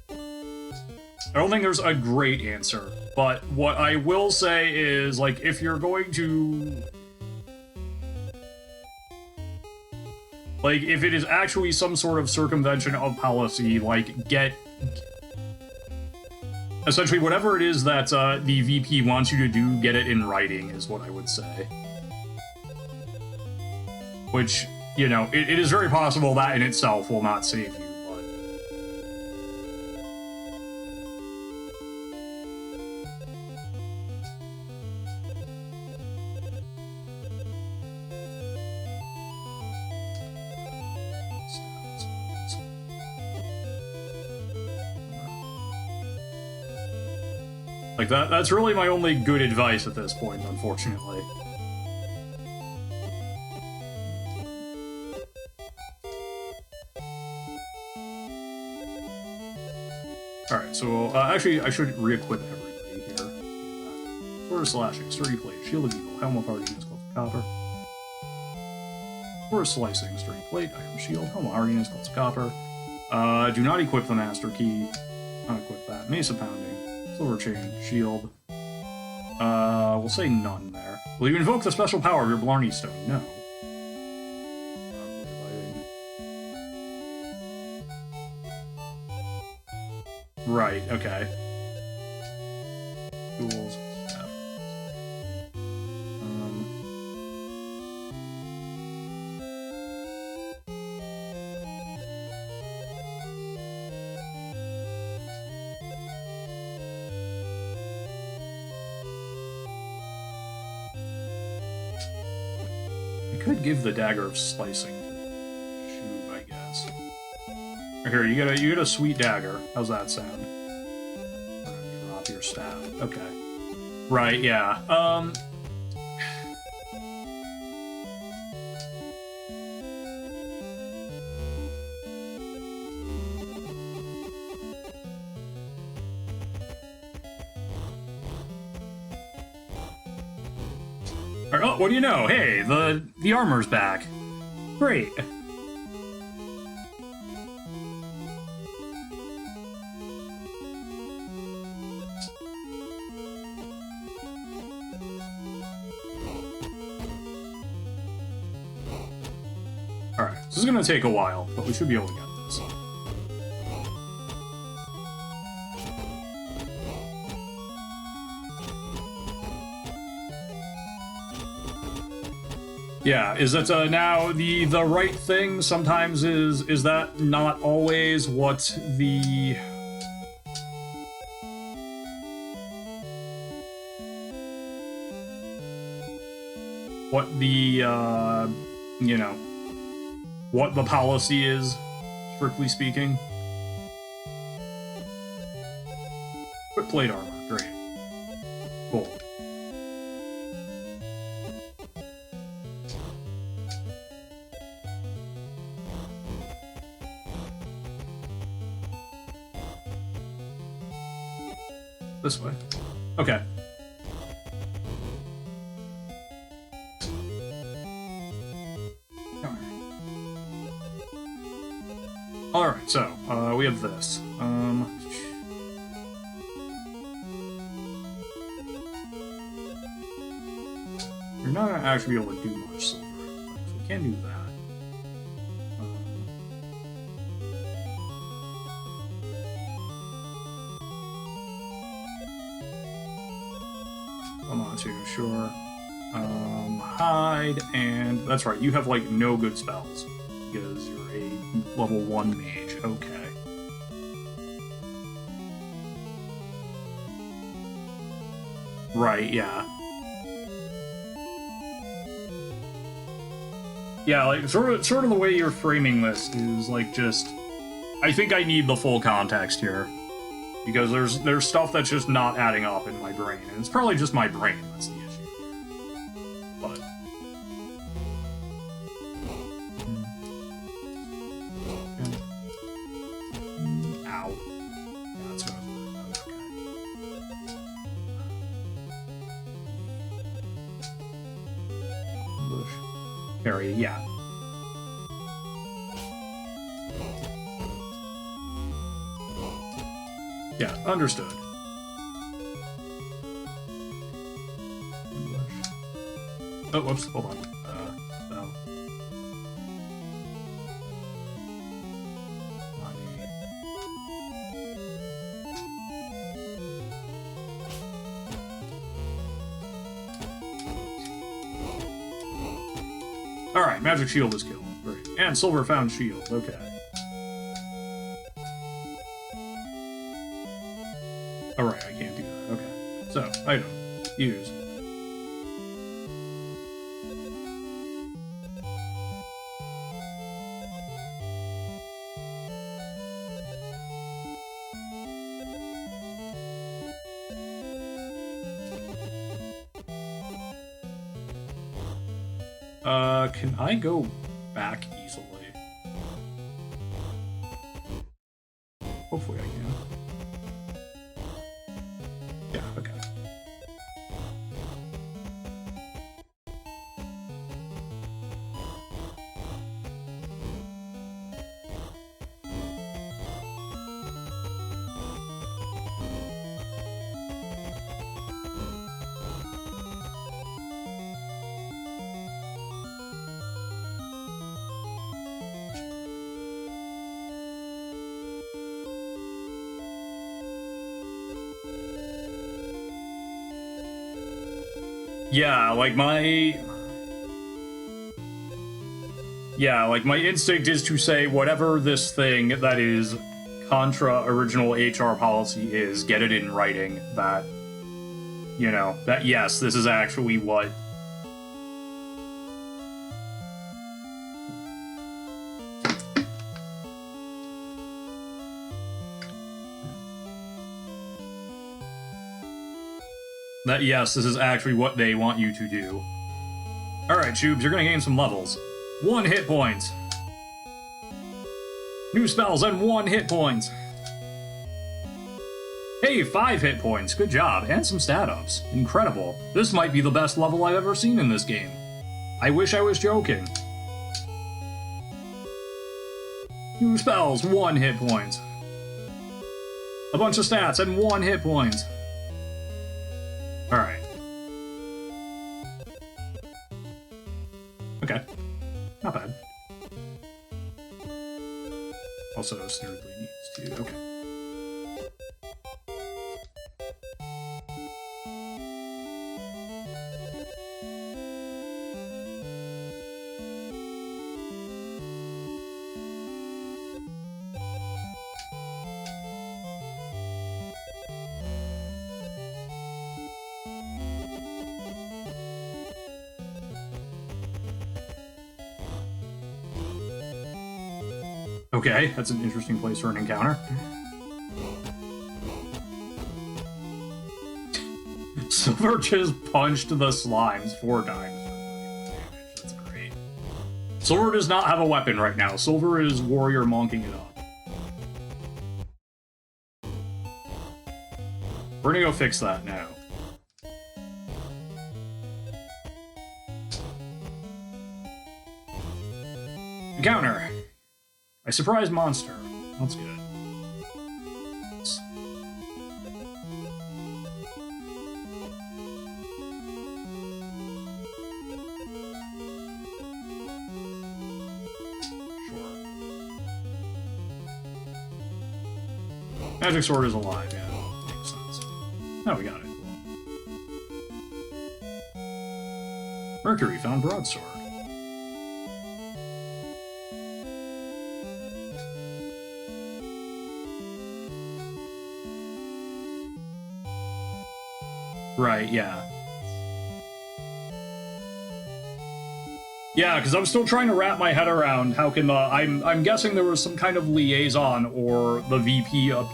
I don't think there's a great answer, but what I will say is, like, if you're going to, like, if it is actually some sort of circumvention of policy, like, essentially whatever it is that the VP wants you to do, get it in writing, is what I would say. Which, you know, it is very possible that in itself will not save you, but... Like, that's really my only good advice at this point, unfortunately. Alright, so, actually, I should re-equip everybody here. Sword of Slashing, Sturdy Plate, Shield of Eagle, Helm of Hardiness, Gloves of Copper. Sword of Slicing, Sturdy Plate, Iron Shield, Helm of Hardiness, Gloves of Copper. Do not equip the Master Key. Not equip that. Mace of Pounding, Silver Chain, Shield. We'll say none there. Will you invoke the special power of your Blarney Stone? No. Right, okay. Tools. I could give the Dagger of Slicing to Shub, I guess. Here, you get a sweet dagger. How's that sound? Drop your staff. Okay. Right, yeah. Oh, what do you know? Hey, the armor's back. Great. Alright, this is gonna take a while, but we should be able to get this. Yeah, is that now the right thing? Sometimes is that not always what the you know, what the policy is, strictly speaking? Quick plate armor, great. Cool. This way. Okay. Alright, so, we have this. You're not gonna actually be able to do much silver, so we can do that. I'm not too sure. Hide, and that's right, you have, like, no good spells, because you're a level 1 mage. Okay. Right, yeah. Yeah, like, sort of the way you're framing this is, like, just... I think I need the full context here. Because there's stuff that's just not adding up in my brain, and it's probably just my brain that's the issue. But... Ow. Yeah, that's what I was worried about. Okay. Bush. Parry, yeah. Yeah, understood. Oh, whoops, hold on. No. Alright, magic shield is killed. Great. And silver found shield, okay. Alright, I can't do that. Okay. So, item. Use. Can I go back easily? Hopefully I can. Yeah, okay. Yeah, like my instinct is to say whatever this thing that is contra original HR policy is, get it in writing that, you know, that yes, this is actually what... That yes, this is actually what they want you to do. Alright, Tubes, you're gonna gain some levels. 1 hit point. New spells and 1 hit point. Hey, 5 hit points. Good job. And some stat ups. Incredible. This might be the best level I've ever seen in this game. I wish I was joking. New spells, 1 hit point. A bunch of stats and 1 hit point. Alright. Okay. Not bad. Also, Snurdly needs to... Okay. Okay, that's an interesting place for an encounter. Silver just punched the slimes 4 times. That's great. Silver does not have a weapon right now. Silver is warrior monking it up. We're gonna go fix that now. Encounter. A surprise monster. That's good. Sure. Magic sword is alive, yeah. Makes sense. Oh, we got it. Cool. Mercury found broadsword. Right, yeah. Yeah, because I'm still trying to wrap my head around how can the... I'm guessing there was some kind of liaison or the VP up,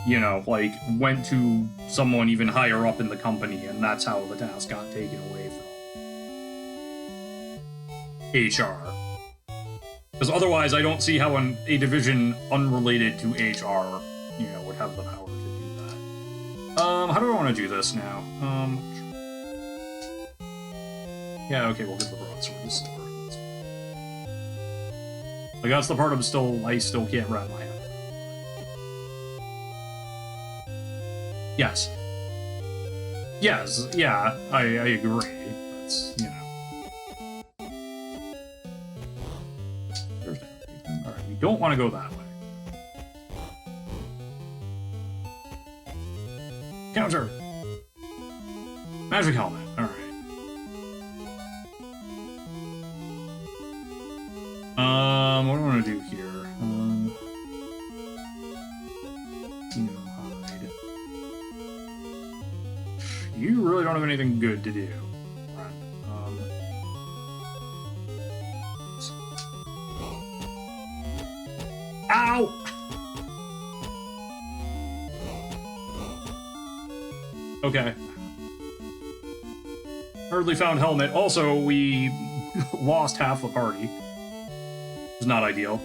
you know, like, went to someone even higher up in the company, and that's how the task got taken away from HR. Because otherwise, I don't see how a division unrelated to HR, you know, would have the power. How do I want to do this now? Yeah, okay, we'll get the broadsword. This is worth it. Like, that's the part I still can't wrap my head around. Yes. Yes, yeah, I agree. That's, you know. Alright, we don't want to go that way. Counter! Magic helmet, alright. What do I want to do here? Hide. You really don't have anything good to do. Right. Ow! Okay. Hardly found helmet. Also, we lost half the party. It's not ideal.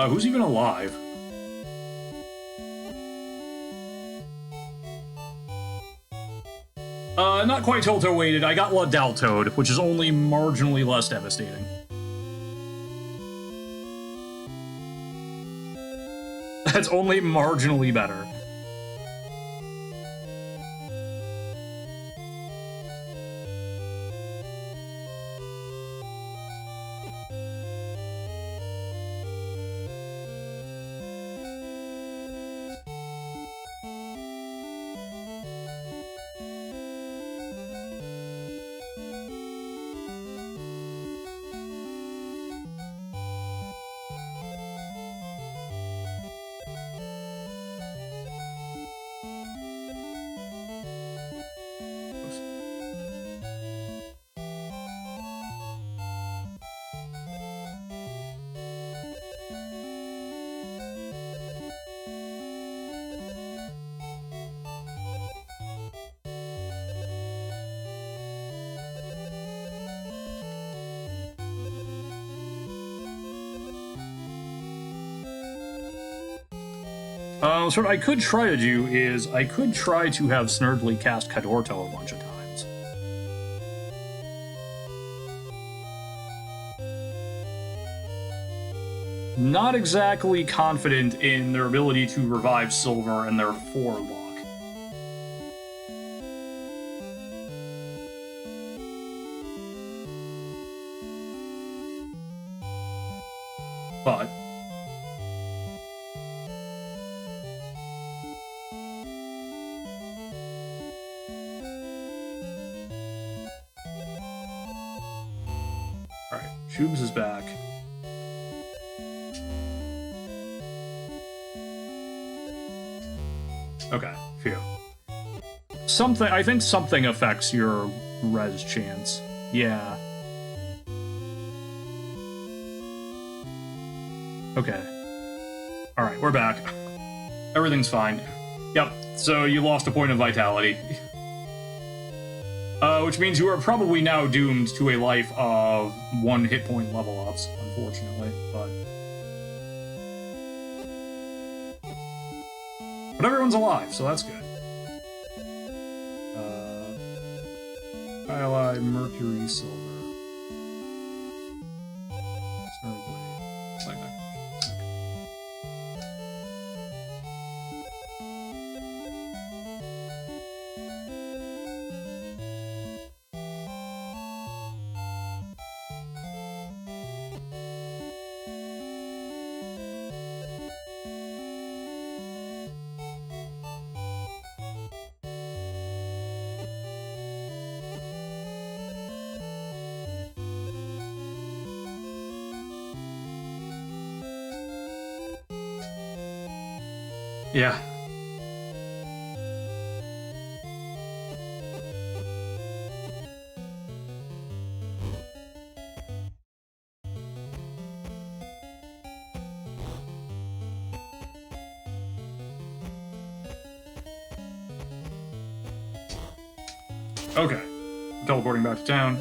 Who's even alive? Not quite Tilto weighted. I got Liddell Toad, which is only marginally less devastating. That's only marginally better. So what I could try to do is, I could try to have Snurdly cast Cadorto a bunch of times. Not exactly confident in their ability to revive Silver and their 4 luck. But Shubes is back. Okay, phew. I think something affects your res chance. Yeah. Okay. Alright, we're back. Everything's fine. Yep, so you lost a point of vitality. Which means you are probably now doomed to a life of 1 hit point level ups, unfortunately, but everyone's alive, so that's good. Kylie, Mercury, Silver. Snurblade. Like that. Yeah. Okay. Teleporting back to town.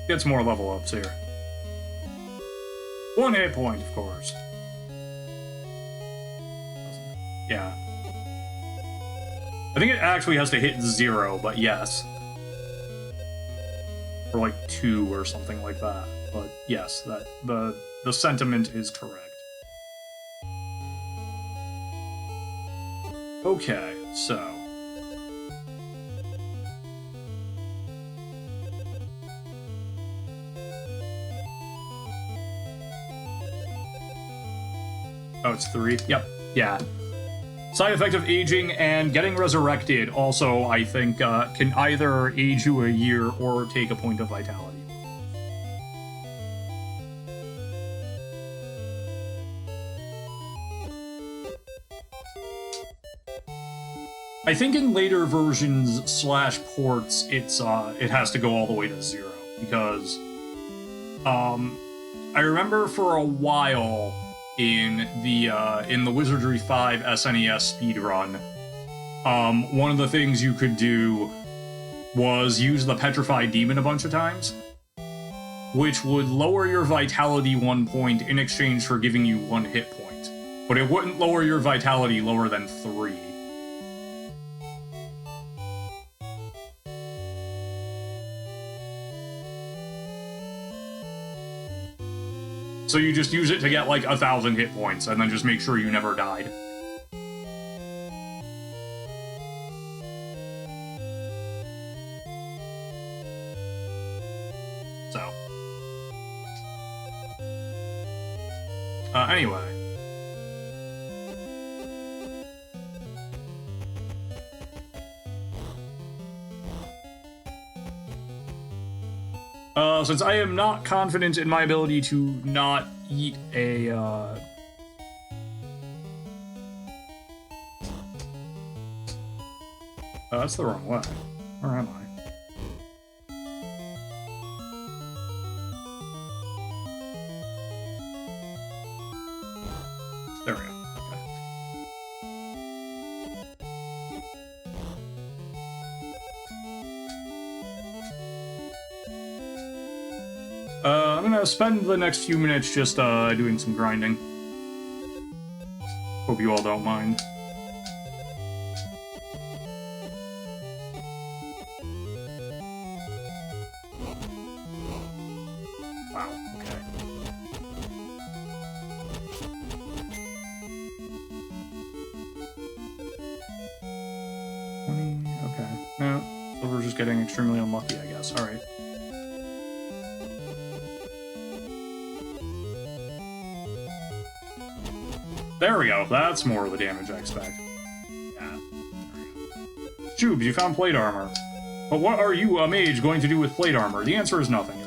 Gets more level ups here. 1 hit point, of course. Yeah. I think it actually has to hit 0, but yes. Or like 2 or something like that. But yes, that the sentiment is correct. Okay, so oh, it's 3? Yep. Yeah. Side effect of aging and getting resurrected also, I think, can either age you a year or take a point of vitality. I think in later versions / ports, it has to go all the way to 0 because I remember for a while in the Wizardry 5 SNES speedrun, one of the things you could do was use the Petrified Demon a bunch of times, which would lower your vitality 1 point in exchange for giving you 1 hit point, but it wouldn't lower your vitality lower than 3. So you just use it to get like 1,000 hit points, and then just make sure you never died. So. Anyway. Since I am not confident in my ability to not eat a, that's the wrong way. Where am I? There we go. I'm gonna spend the next few minutes just doing some grinding. Hope you all don't mind. Wow, okay. Okay. No, Silver's just getting extremely unlucky, I guess. Alright. There we go. That's more of the damage I expect. Yeah. Jubes, you found plate armor. But what are you, a mage, going to do with plate armor? The answer is nothing.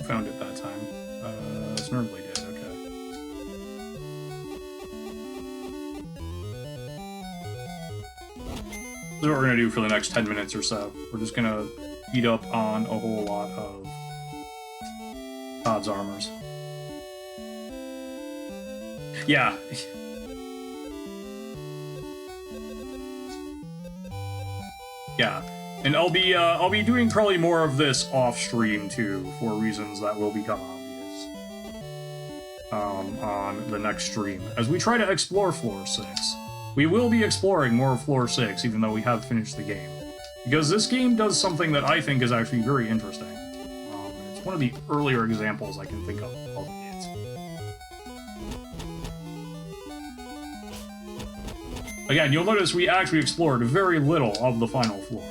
Found it that time. Snurgly did, okay. This is what we're gonna do for the next 10 minutes or so. We're just gonna beat up on a whole lot of Todd's armors. Yeah. Yeah. And I'll be doing probably more of this off stream too, for reasons that will become obvious on the next stream. As we try to explore Floor 6. We will be exploring more of Floor 6, even though we have finished the game. Because this game does something that I think is actually very interesting. It's one of the earlier examples I can think of it. Again, you'll notice we actually explored very little of the final floor.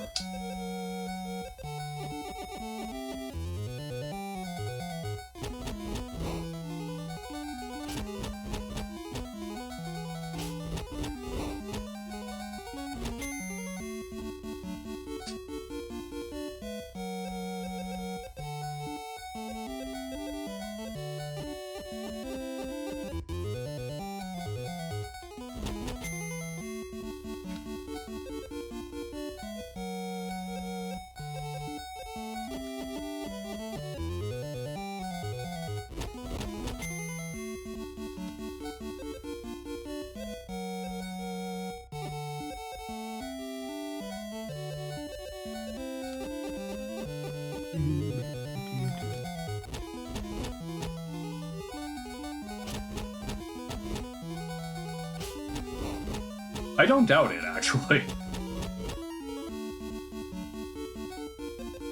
I don't doubt it, actually.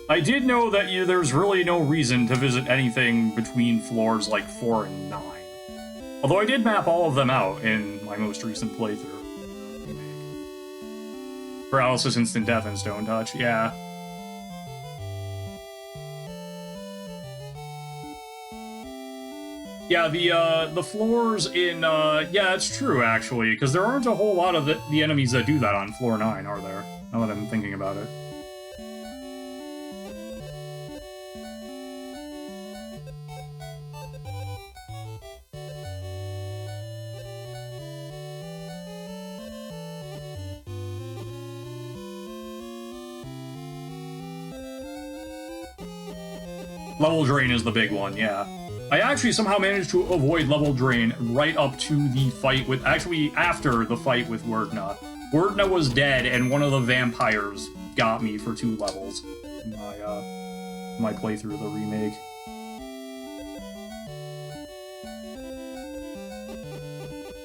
I did know that there's really no reason to visit anything between floors like 4 and 9. Although I did map all of them out in my most recent playthrough. Paralysis, instant death, and stone touch, yeah. Yeah, the floors in, yeah, it's true, actually, because there aren't a whole lot of the enemies that do that on floor 9, are there? Now that I'm thinking about it. Level drain is the big one, yeah. I actually somehow managed to avoid level drain right up to the fight with... Actually, after the fight with Werdna. Werdna was dead, and one of the vampires got me for 2 levels in my playthrough of the remake.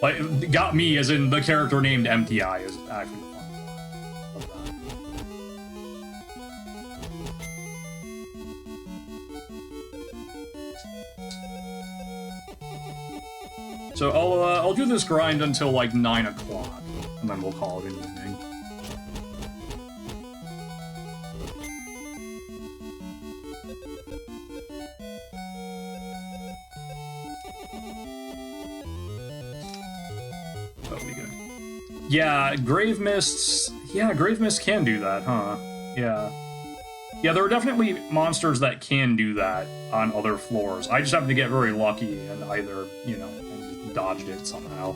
Like, got me as in the character named MTI is actually the fun part of that. So I'll do this grind until like 9 o'clock, and then we'll call it an evening. That'll be good. Yeah, Grave Mists. Yeah, Grave Mist can do that, huh? Yeah. Yeah, there are definitely monsters that can do that on other floors. I just happen to get very lucky and either, you know, dodged it somehow.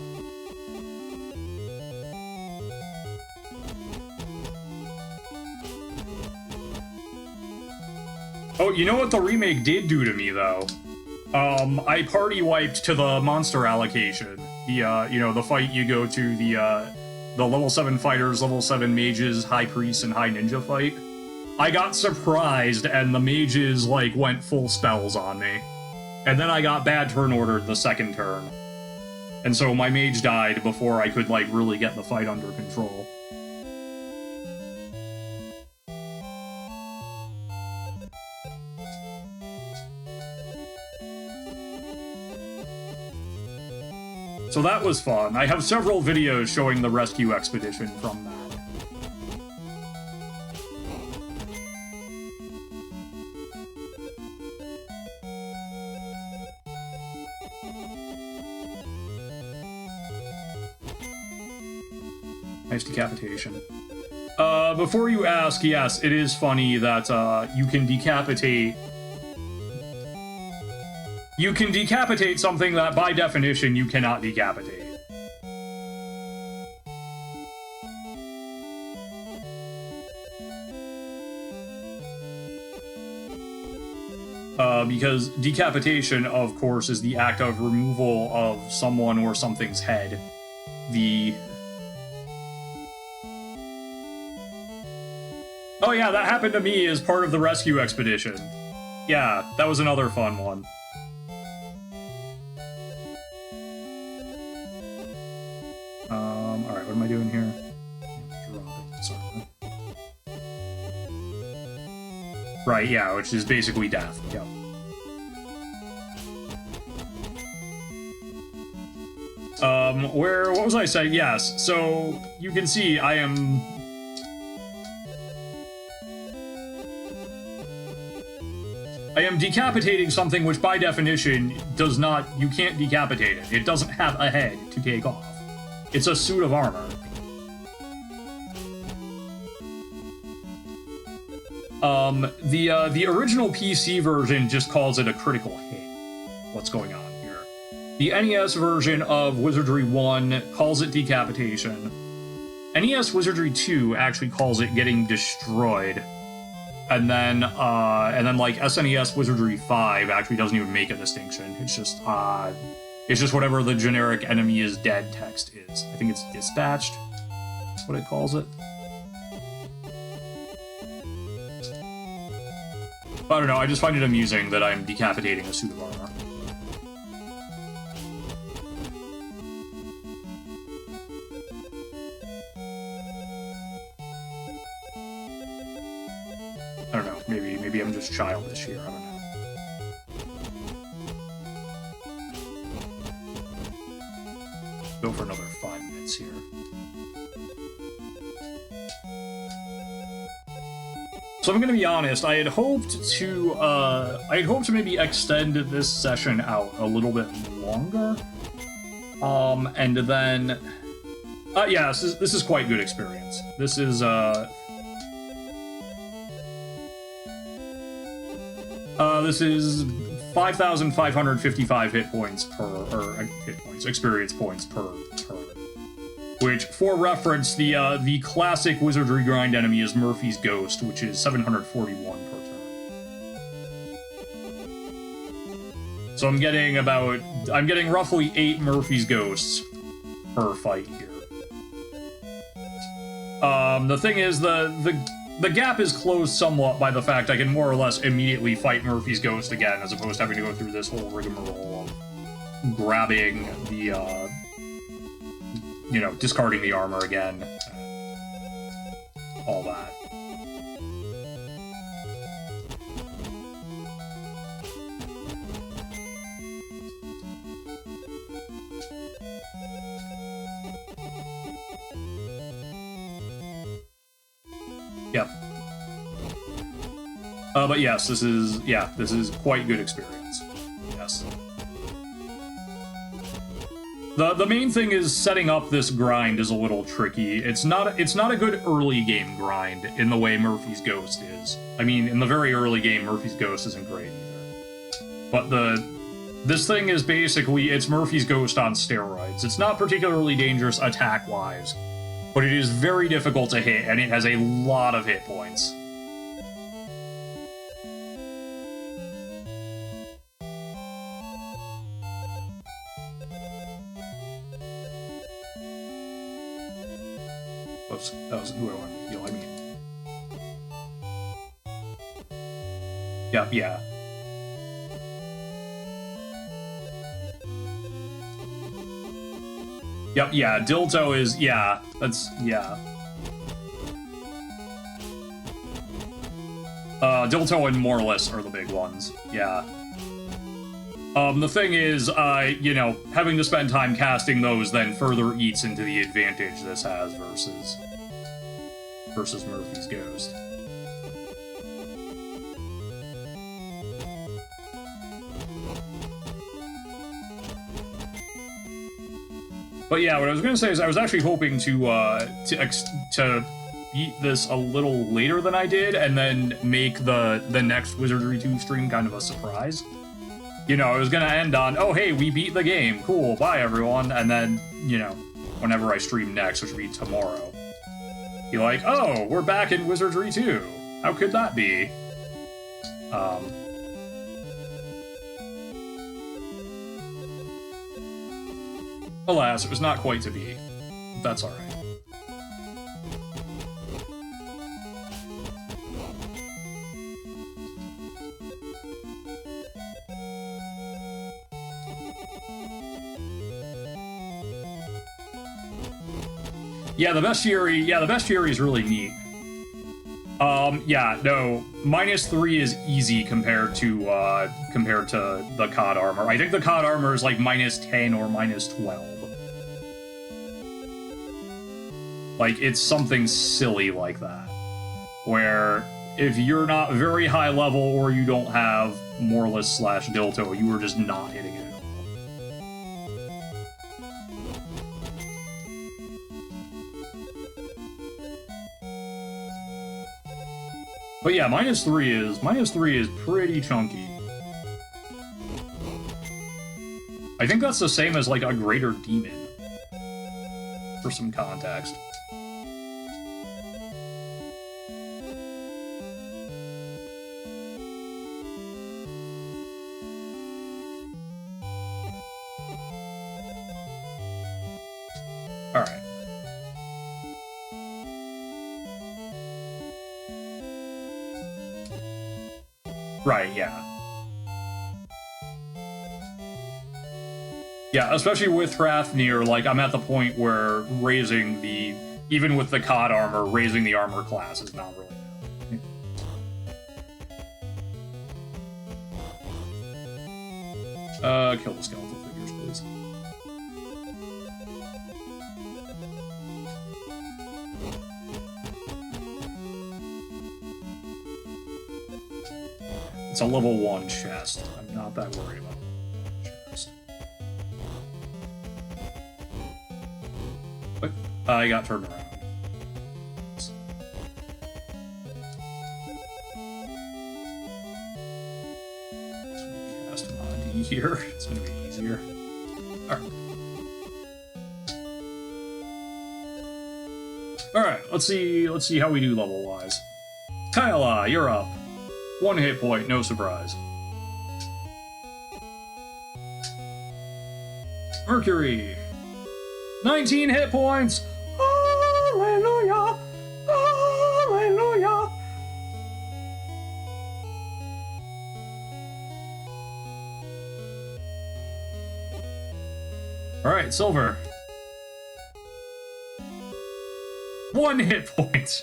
Oh, you know what the remake did do to me, though? I party wiped to the monster allocation. The, you know, the fight you go to, the level 7 fighters, level 7 mages, high priests, and high ninja fight. I got surprised, and the mages, like, went full spells on me. And then I got bad turn ordered the second turn. And so my mage died before I could, like, really get the fight under control. So that was fun. I have several videos showing the rescue expedition from that. Nice decapitation. Before you ask, yes, it is funny that, you can decapitate... You can decapitate something that, by definition, you cannot decapitate. Because decapitation, of course, is the act of removal of someone or something's head. Oh yeah, that happened to me as part of the rescue expedition. Yeah, that was another fun one. Alright, what am I doing here? Sorry. Right, yeah, which is basically death. Yep. What was I saying? Yes, so you can see I am... decapitating something which, by definition, does not... You can't decapitate it. It doesn't have a head to take off. It's a suit of armor. The original PC version just calls it a critical hit. What's going on here? The NES version of Wizardry 1 calls it decapitation. NES Wizardry 2 actually calls it getting destroyed. And then like SNES Wizardry 5 actually doesn't even make a distinction. It's just whatever the generic enemy is dead text is. I think it's dispatched. That's what it calls it. I don't know, I just find it amusing that I'm decapitating a suit of armor. I don't know, maybe I'm just childish here, I don't know. feats here. So I'm gonna be honest, I had hoped to maybe extend this session out a little bit longer. And then yeah, this is quite good experience. This is this is 5,555 experience points per turn. Which, for reference, the classic Wizardry grind enemy is Murphy's Ghost, which is 741 per turn. So I'm getting roughly 8 Murphy's Ghosts per fight here. The thing is, the gap is closed somewhat by the fact I can more or less immediately fight Murphy's Ghost again, as opposed to having to go through this whole rigmarole of grabbing the, you know, discarding the armor again, and all that. Yep. But yes, this is quite good experience. Yes. The main thing is setting up this grind is a little tricky. It's not a good early game grind in the way Murphy's Ghost is. I mean, in the very early game, Murphy's Ghost isn't great either. But this thing is basically, it's Murphy's Ghost on steroids. It's not particularly dangerous attack-wise, but it is very difficult to hit, and it has a lot of hit points. Oops, that was who I wanted to heal, I mean. Yep, yeah. Yep, yeah, Dilto is, yeah, that's, yeah. Dilto and Morlus are the big ones, yeah. The thing is, you know, having to spend time casting those then further eats into the advantage this has versus Murphy's Ghost. But yeah, what I was going to say is I was actually hoping to beat this a little later than I did, and then make the next Wizardry 2 stream kind of a surprise. You know, it was going to end on, oh hey, we beat the game, cool, bye everyone, and then, you know, whenever I stream next, which will be tomorrow, be like, oh, we're back in Wizardry 2. How could that be? Alas, it was not quite to be. That's alright. Yeah, the bestiary is really neat. Yeah, no, -3 is easy compared to the COD armor. I think the COD armor is like -10 or -12. Like, it's something silly like that, where if you're not very high level or you don't have Morlus/Dilto, you are just not hitting it at all. But yeah, -3 is pretty chunky. I think that's the same as like a Greater Demon, for some context. Alright. Right, yeah. Yeah, especially with Hrafnir, like, I'm at the point where raising the... Even with the COD armor, raising the armor class is not really... kill the skeletal figures, please. It's a level 1 chest. I'm not that worried about the chest. But I got turned around. Cast mod here. It's gonna be easier. Alright. Alright, let's see how we do level-wise. Kyla, you're up. 1 hit point, no surprise. Mercury. 19 hit points! Hallelujah! Hallelujah! Alright, Silver. 1 hit point!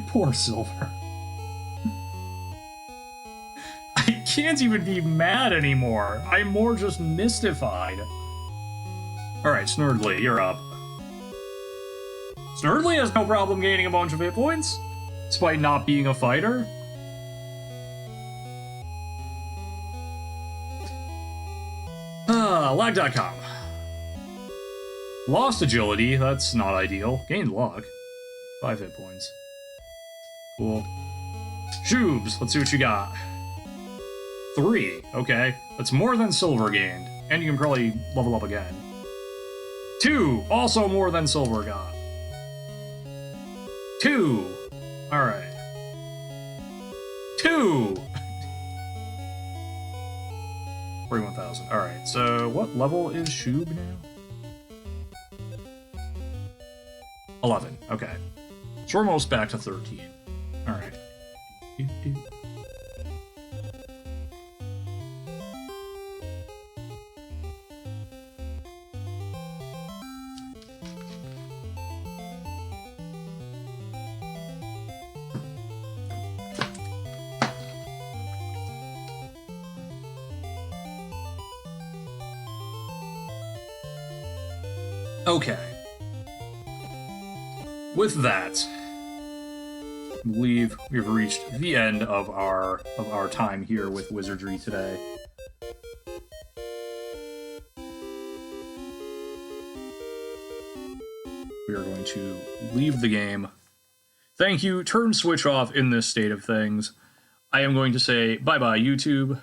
Poor Silver. I can't even be mad anymore. I'm more just mystified. Alright, Snurdly, you're up. Snurdly has no problem gaining a bunch of hit points, despite not being a fighter. Lag.com. Lost agility, that's not ideal. Gained luck. 5 hit points. Cool. Shoobs, let's see what you got. 3, okay. That's more than Silver gained. And you can probably level up again. 2, also more than Silver got. 2, alright. 2! 41,000, alright. So, what level is Shoob now? 11, okay. So we're almost back to 13. Alright. Okay. With that, I believe we've reached the end of our time here with Wizardry today. We are going to leave the game. Thank you. Turn Switch off in this state of things. I am going to say bye-bye, YouTube.